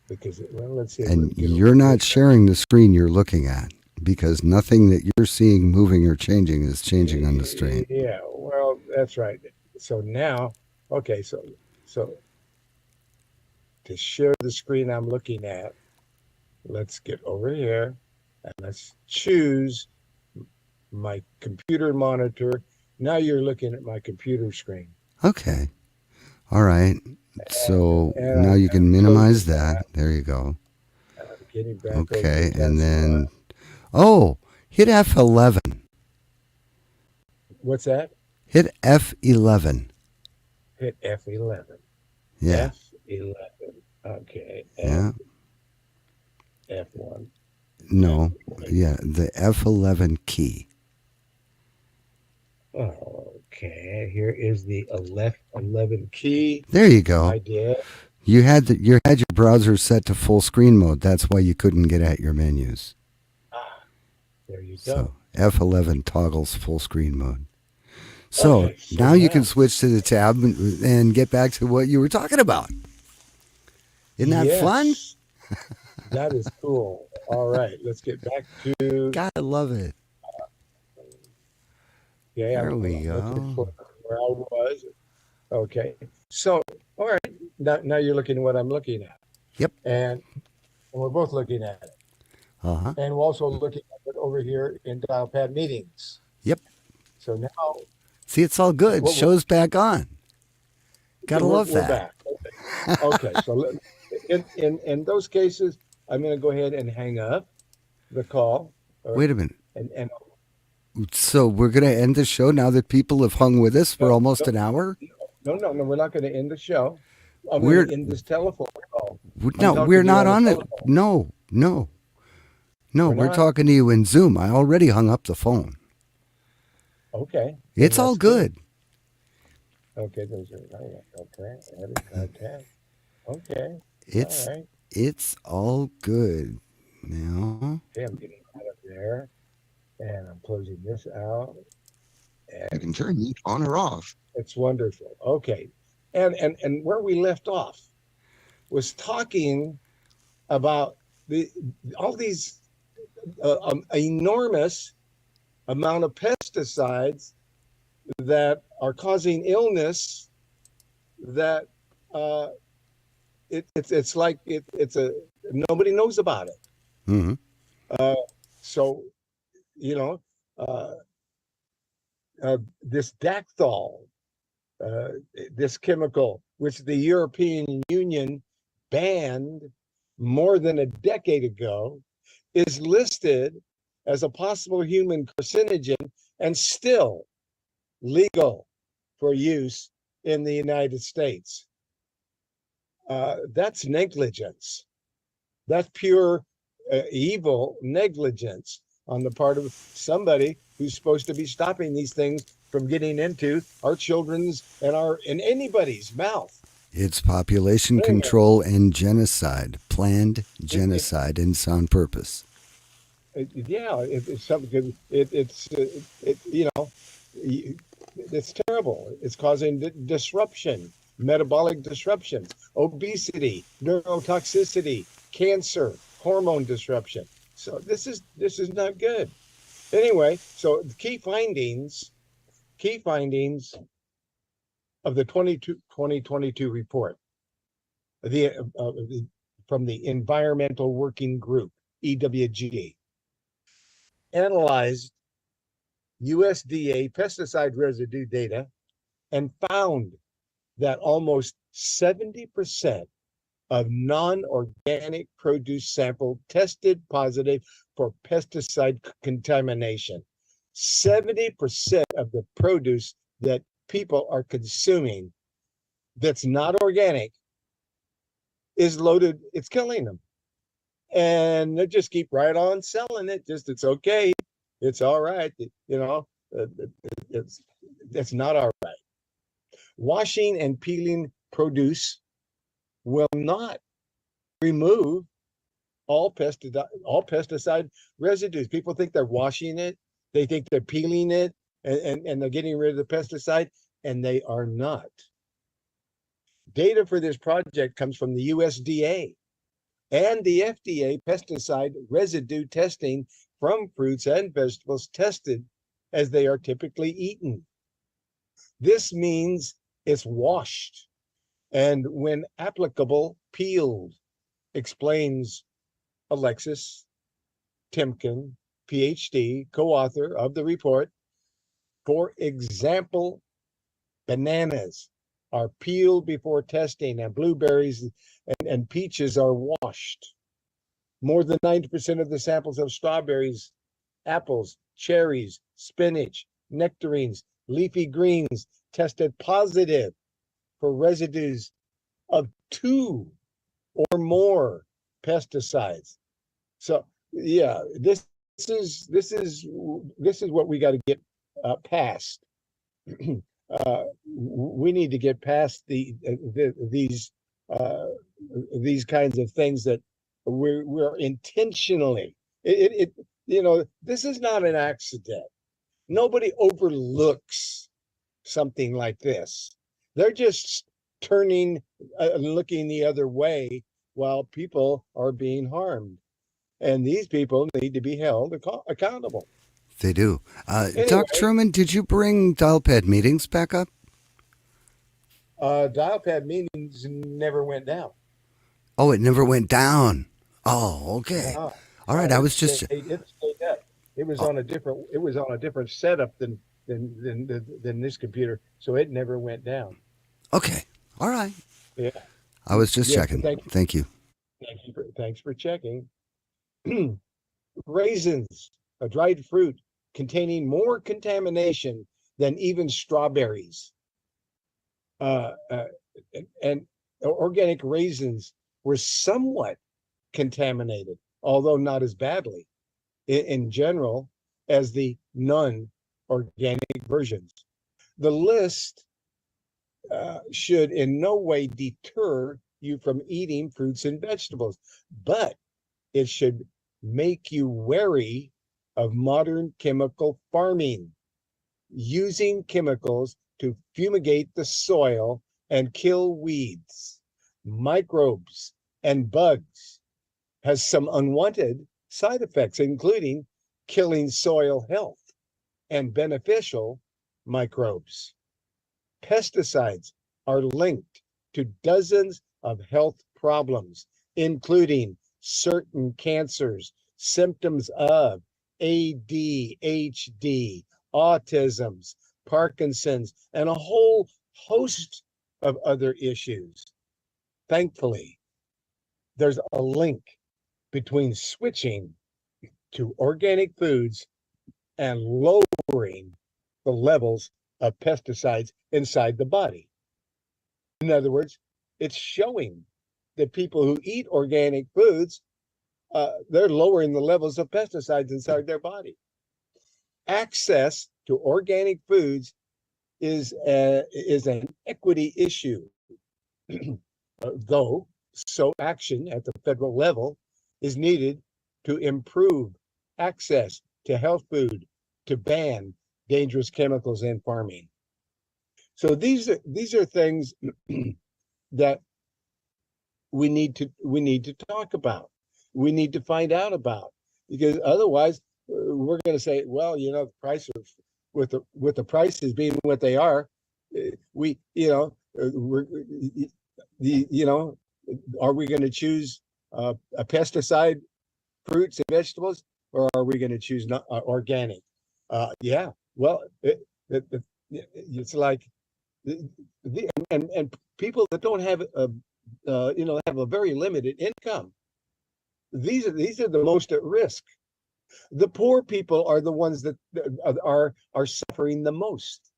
Because well, let's see if we And can get over you're here. not sharing the screen you're looking at because nothing that you're seeing moving or changing is changing on the screen. Yeah, well, that's right. So now, okay, so to share the screen I'm looking at, let's get over here and let's choose my computer monitor. Now you're looking at my computer screen. Okay. All right. So And now you I'm can minimize closing that. that. There you go. And I'm getting back over to Okay. And taskbar. then, oh, hit F11. What's that? Hit F11. Hit F11. Yeah. F11. Okay. Yeah. F1. No. Yeah. The F11 key. Okay, here is the 11 key. There you go. I did. You had your browser set to full screen mode. That's why you couldn't get at your menus. There you So go. F11 toggles full screen mode. So Okay, so now you can switch to the tab and get back to what you were talking about. Isn't that fun? Yes, that is cool. All right, let's get back to. God, I love it. Yeah, There I'm we looking for go. where I was. Okay, so all right, now you're looking at what I'm looking at. Yep. And we're both looking at it, Uh huh. and we're also looking at it over here in Dialpad meetings. Yep. So now See, it's all good. Show's back on. Gotta love we're that. back. Okay, so in those cases, I'm going to go ahead and hang up the call. Wait a minute. And So we're gonna end the show now that people have hung with us for almost an hour. no, we're not going to end the show. I'm We're going to end this telephone call. no, talking we're to you not on the it. telephone. No. We're not? talking to you in Zoom. I already hung up the phone. Okay. It's all good. Okay, those are okay. Edit contact. Okay. It's All right. it's all good now. Okay, I'm getting out of there, and I'm closing this out. You And can turn mute on or off. it's wonderful. Okay, and where we left off was talking about all these enormous amount of pesticides that are causing illness. That it's like it's a nobody knows about it. Mm-hmm. So you know uh, this Dacthal, this chemical, which the European Union banned more than a decade ago, is listed as a possible human carcinogen and still legal for use in the United States. That's negligence. That's pure evil negligence. on the part of somebody who's supposed to be stopping these things from getting into our children's and anybody's mouth. It's population Anyway, control and genocide, planned it, genocide and on purpose. yeah, it's something. It's terrible. It's causing disruption, metabolic disruptions, obesity, neurotoxicity, cancer, hormone disruption. So this is not good. Anyway, so the key findings of the 2022 report, from the Environmental Working Group, EWG, analyzed USDA pesticide residue data and found that almost 70% of non-organic produce sample tested positive for pesticide contamination. 70% of the produce that people are consuming that's not organic is loaded, it's killing them. And they just keep right on selling it. Just, it's okay. It's all right. It's not all right. Washing and peeling produce will not remove all pesticide residues. People think they're washing it. They think they're peeling it and they're getting rid of the pesticide, and they are not. Data for this project comes from the USDA and the FDA pesticide residue testing from fruits and vegetables tested as they are typically eaten. This means it's washed and, when applicable, peeled, explains Alexis Timken, PhD, co-author of the report. For example, bananas are peeled before testing, and blueberries and peaches are washed. More than 90% of the samples of strawberries, apples, cherries, spinach, nectarines, leafy greens tested positive for residues of 2 or more pesticides. So yeah, this is what we got to get past. We need to get past these kinds of things that we're intentionally. This is not an accident. Nobody overlooks something like this. They're just turning and looking the other way while people are being harmed. And these people need to be held accountable. They do. Anyway, Dr. Truman, did you bring dial pad meetings back up? dial pad meetings never went down. Oh, it never went down. Oh, okay. No, All right. I was just. it stayed up. It was on a different setup than this computer, so it never went down. Okay. All right. Yeah. I was just checking. Thank you. Thanks for checking. Raisins, a dried fruit containing more contamination than even strawberries. And organic raisins were somewhat contaminated, although not as badly in general as the non-organic versions. The list should in no way deter you from eating fruits and vegetables, but it should make you wary of modern chemical farming, using chemicals to fumigate the soil and kill weeds, microbes, and bugs has some unwanted side effects, including killing soil health and beneficial microbes. Pesticides are linked to dozens of health problems, including certain cancers, symptoms of ADHD, autisms, Parkinson's, and a whole host of other issues. Thankfully, there's a link between switching to organic foods and lowering the levels of pesticides inside the body. In other words, it's showing that people who eat organic foods they're lowering the levels of pesticides inside their body. Access to organic foods is an equity issue, though so action at the federal level is needed to improve access to health food, to ban dangerous chemicals in farming. So these are things that we need to talk about. We need to find out about, because otherwise we're going to say, well, the price of with the prices being what they are, we're are we going to choose a pesticide fruits and vegetables, or are we going to choose not organic? Yeah, well, it's like and people that don't have have a very limited income. These are the most at risk. The poor people are the ones that are suffering the most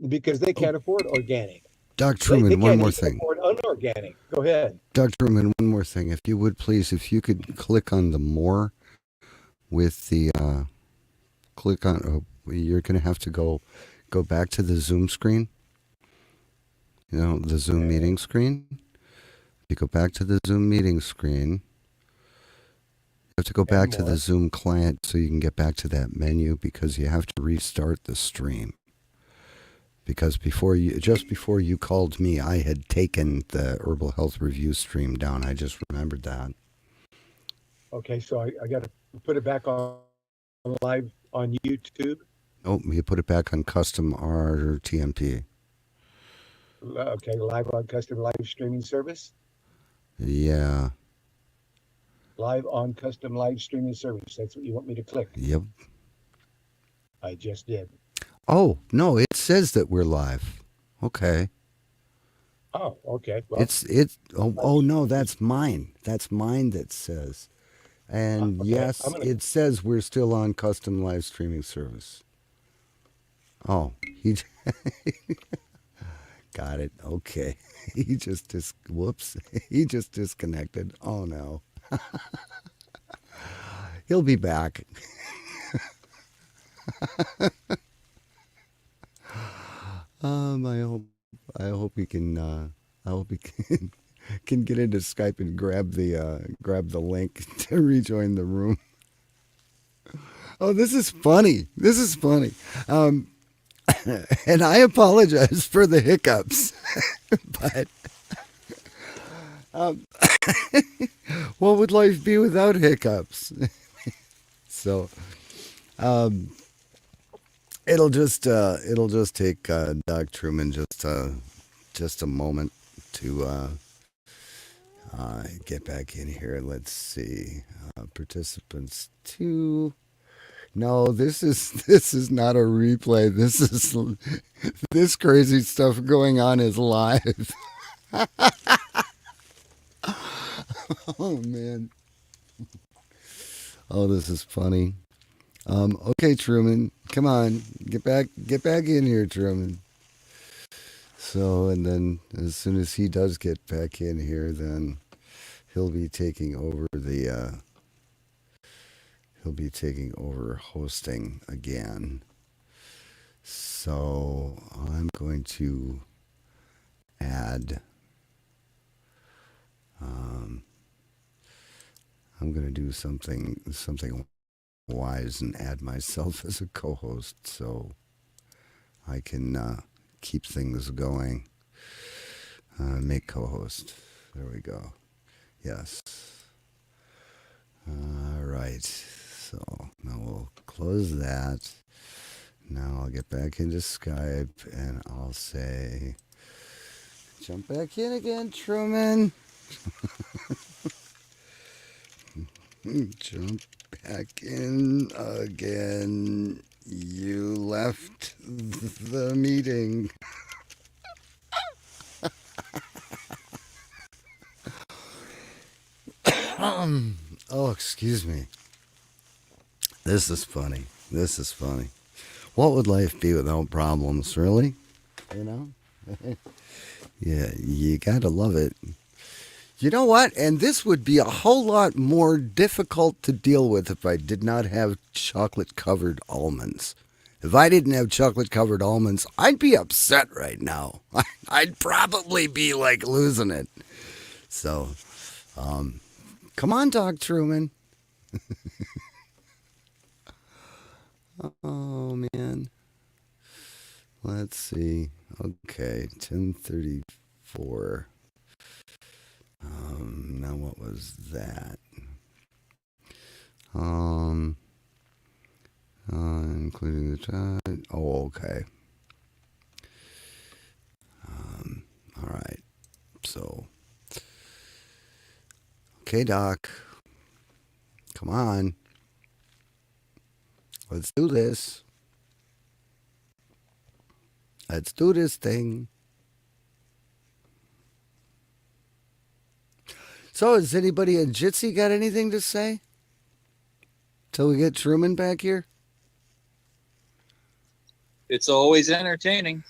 because they can't afford organic. Dr. Truman, They one can't more even thing. afford unorganic. Go ahead. Dr. Truman, one more thing. If you would please, if you could click on the more with the click on. You're going to have to go back to the Zoom screen. The Zoom meeting screen. You go back to the Zoom meeting screen. You have to go back to the Zoom client so you can get back to that menu, because you have to restart the stream. Because before you called me, I had taken the Herbal Health Review stream down. I just remembered that. Okay, so I got to put it back on live on YouTube. Oh, you put it back on custom or TMP. Okay, live on custom live streaming service. Yeah. Live on custom live streaming service. That's what you want me to click. Yep. I just did. Oh, no, it says that we're live. Okay. Oh, okay. Well, oh no, that's mine. That's mine that says. And okay. yes, it says we're still on custom live streaming service. Oh, he got it. Okay. He just disconnected. Oh no. He'll be back. I hope he can can get into Skype and grab the link to rejoin the room. Oh, this is funny. And I apologize for the hiccups, but what would life be without hiccups? So, it'll just take Doc Truman just a moment to get back in here. Let's see, participants 2. No, this is not a replay. This crazy stuff going on is live. Oh man. Oh, this is funny. Okay, Truman, come on, get back in here, Truman. So, and then as soon as he does get back in here, then he'll be taking over hosting again. So I'm going to add. I'm going to do something wise and add myself as a co-host so I can keep things going. Make co-host. There we go. Yes. All right. So now we'll close that. Now I'll get back into Skype and I'll say, jump back in again, Truman. Jump back in again. You left the meeting. Oh, excuse me. This is funny. What would life be without problems, really? Yeah, you gotta love it. You know what? And this would be a whole lot more difficult to deal with if I did not have chocolate covered almonds. If I didn't have chocolate covered almonds, I'd be upset right now. I'd probably be like losing it. So, come on, Doc Truman. Oh, man. Let's see. Okay, 10:34. Now what was that? Including the time. Oh, okay. All right. So, okay, Doc. Come on. Let's do this. Let's do this thing. So, has anybody in Jitsi got anything to say? Till we get Truman back here? It's always entertaining.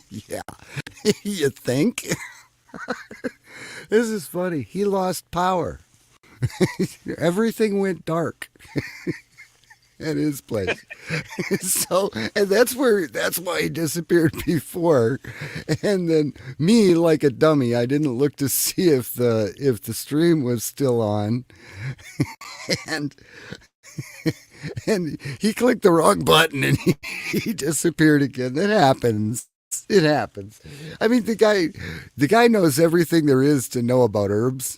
Yeah. You think? This is funny. He lost power. Everything went dark at his place. So, and that's why he disappeared before. And then me, like a dummy, I didn't look to see if the stream was still on. And and he clicked the wrong button and he disappeared again. It happens. It happens. I mean, the guy knows everything there is to know about herbs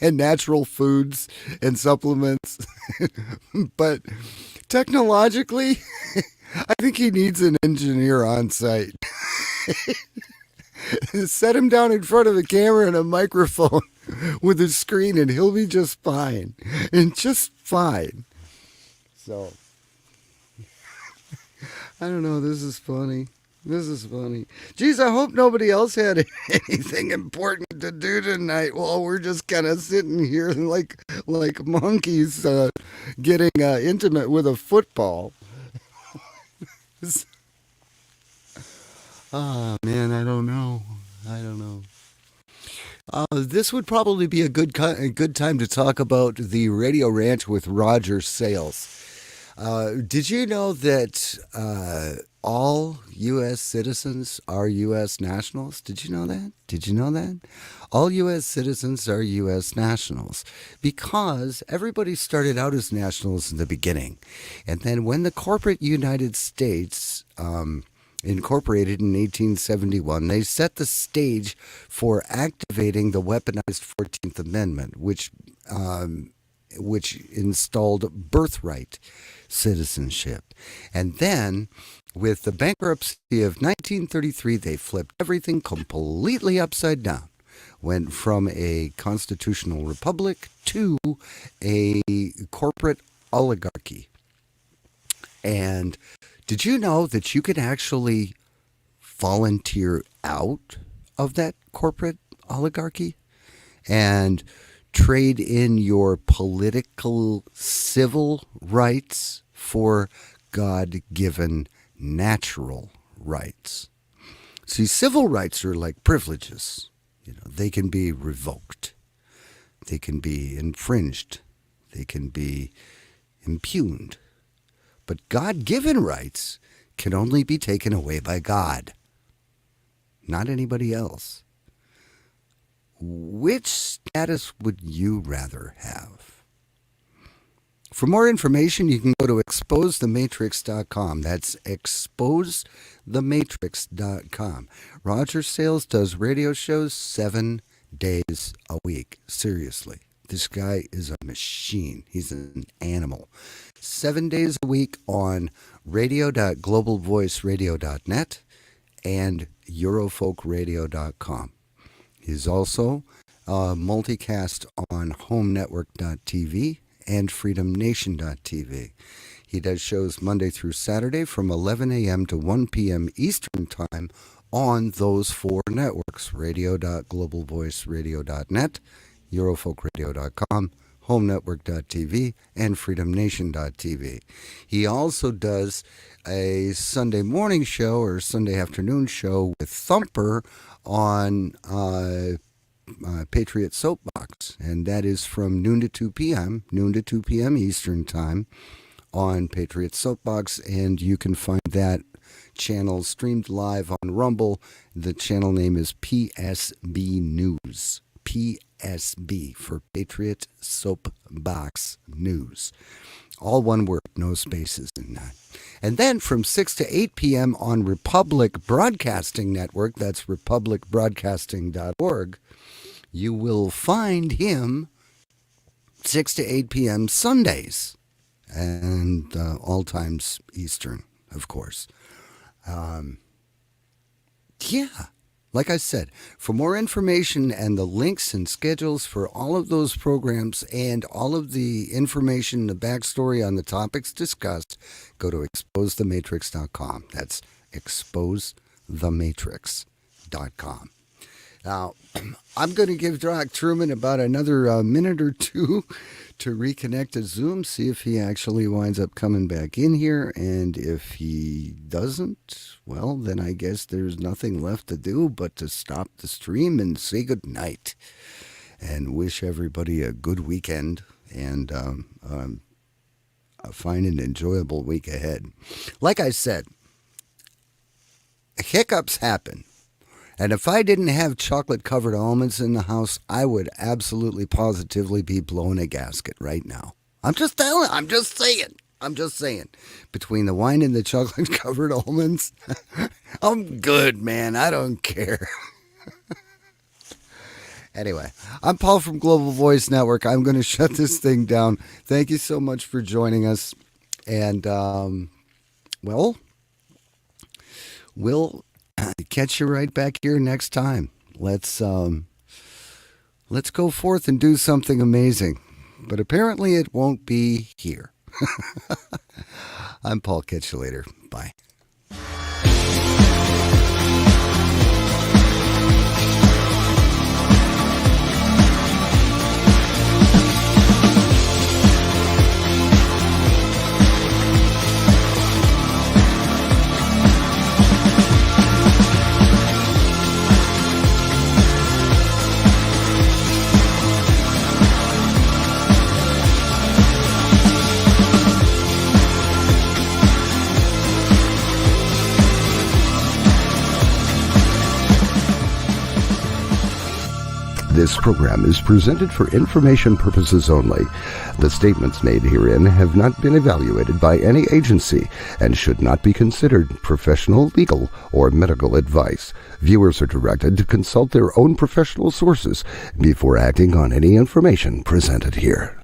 and natural foods and supplements. But technologically, I think he needs an engineer on site. Set him down in front of a camera and a microphone with a screen and he'll be just fine. And just fine. So, I don't know. This is funny. This is funny. Geez, I hope nobody else had anything important to do tonight while we're just kind of sitting here like monkeys getting intimate with a football. Ah, man, I don't know. This would probably be a good time to talk about the Radio Ranch with Roger Sales. Did you know that all U.S. citizens are U.S. nationals? Did you know that? All U.S. citizens are U.S. nationals because everybody started out as nationals in the beginning. And then when the corporate United States incorporated in 1871, they set the stage for activating the weaponized 14th Amendment, which installed birthright citizenship. And then, with the bankruptcy of 1933, they flipped everything completely upside down. Went from a constitutional republic to a corporate oligarchy. And did you know that you could actually volunteer out of that corporate oligarchy and trade in your political civil rights for God-given natural rights? See, civil rights are like privileges. They can be revoked. They can be infringed. They can be impugned. But God-given rights can only be taken away by God, not anybody else. Which status would you rather have? For more information, you can go to exposethematrix.com. That's exposethematrix.com. Roger Sales does radio shows 7 days a week. Seriously. This guy is a machine. He's an animal. 7 days a week on radio.globalvoiceradio.net and eurofolkradio.com. He's also multicast on homenetwork.tv and freedomnation.tv. He does shows Monday through Saturday from 11 a.m. to 1 p.m. Eastern Time on those 4 networks, radio.globalvoiceradio.net, eurofolkradio.com, HomeNetwork.tv, and FreedomNation.tv. He also does a Sunday morning show or Sunday afternoon show with Thumper on Patriot Soapbox, and that is from noon to 2 p.m. Eastern Time on Patriot Soapbox, and you can find that channel streamed live on Rumble. The channel name is PSB News. PSB for Patriot Soapbox News. All one word, no spaces in that. And then from 6 to 8 p.m. on Republic Broadcasting Network, that's republicbroadcasting.org, you will find him 6 to 8 p.m. Sundays, and all times Eastern, of course. Like I said, for more information and the links and schedules for all of those programs and all of the information, the backstory on the topics discussed, go to exposethematrix.com. That's exposethematrix.com. Now, I'm going to give Doc Truman about another minute or two to reconnect to Zoom, see if he actually winds up coming back in here. And if he doesn't, well, then I guess there's nothing left to do but to stop the stream and say good night and wish everybody a good weekend and a fine and enjoyable week ahead. Like I said, hiccups happen. And if I didn't have chocolate-covered almonds in the house, I would absolutely positively be blowing a gasket right now. I'm just saying. Between the wine and the chocolate-covered almonds, I'm good, man. I don't care. Anyway, I'm Paul from Global Voice Network. I'm going to shut this thing down. Thank you so much for joining us. And, we'll catch you right back here next time. Let's go forth and do something amazing. But apparently it won't be here. I'm Paul. Catch you later. Bye. This program is presented for information purposes only. The statements made herein have not been evaluated by any agency and should not be considered professional, legal, or medical advice. Viewers are directed to consult their own professional sources before acting on any information presented here.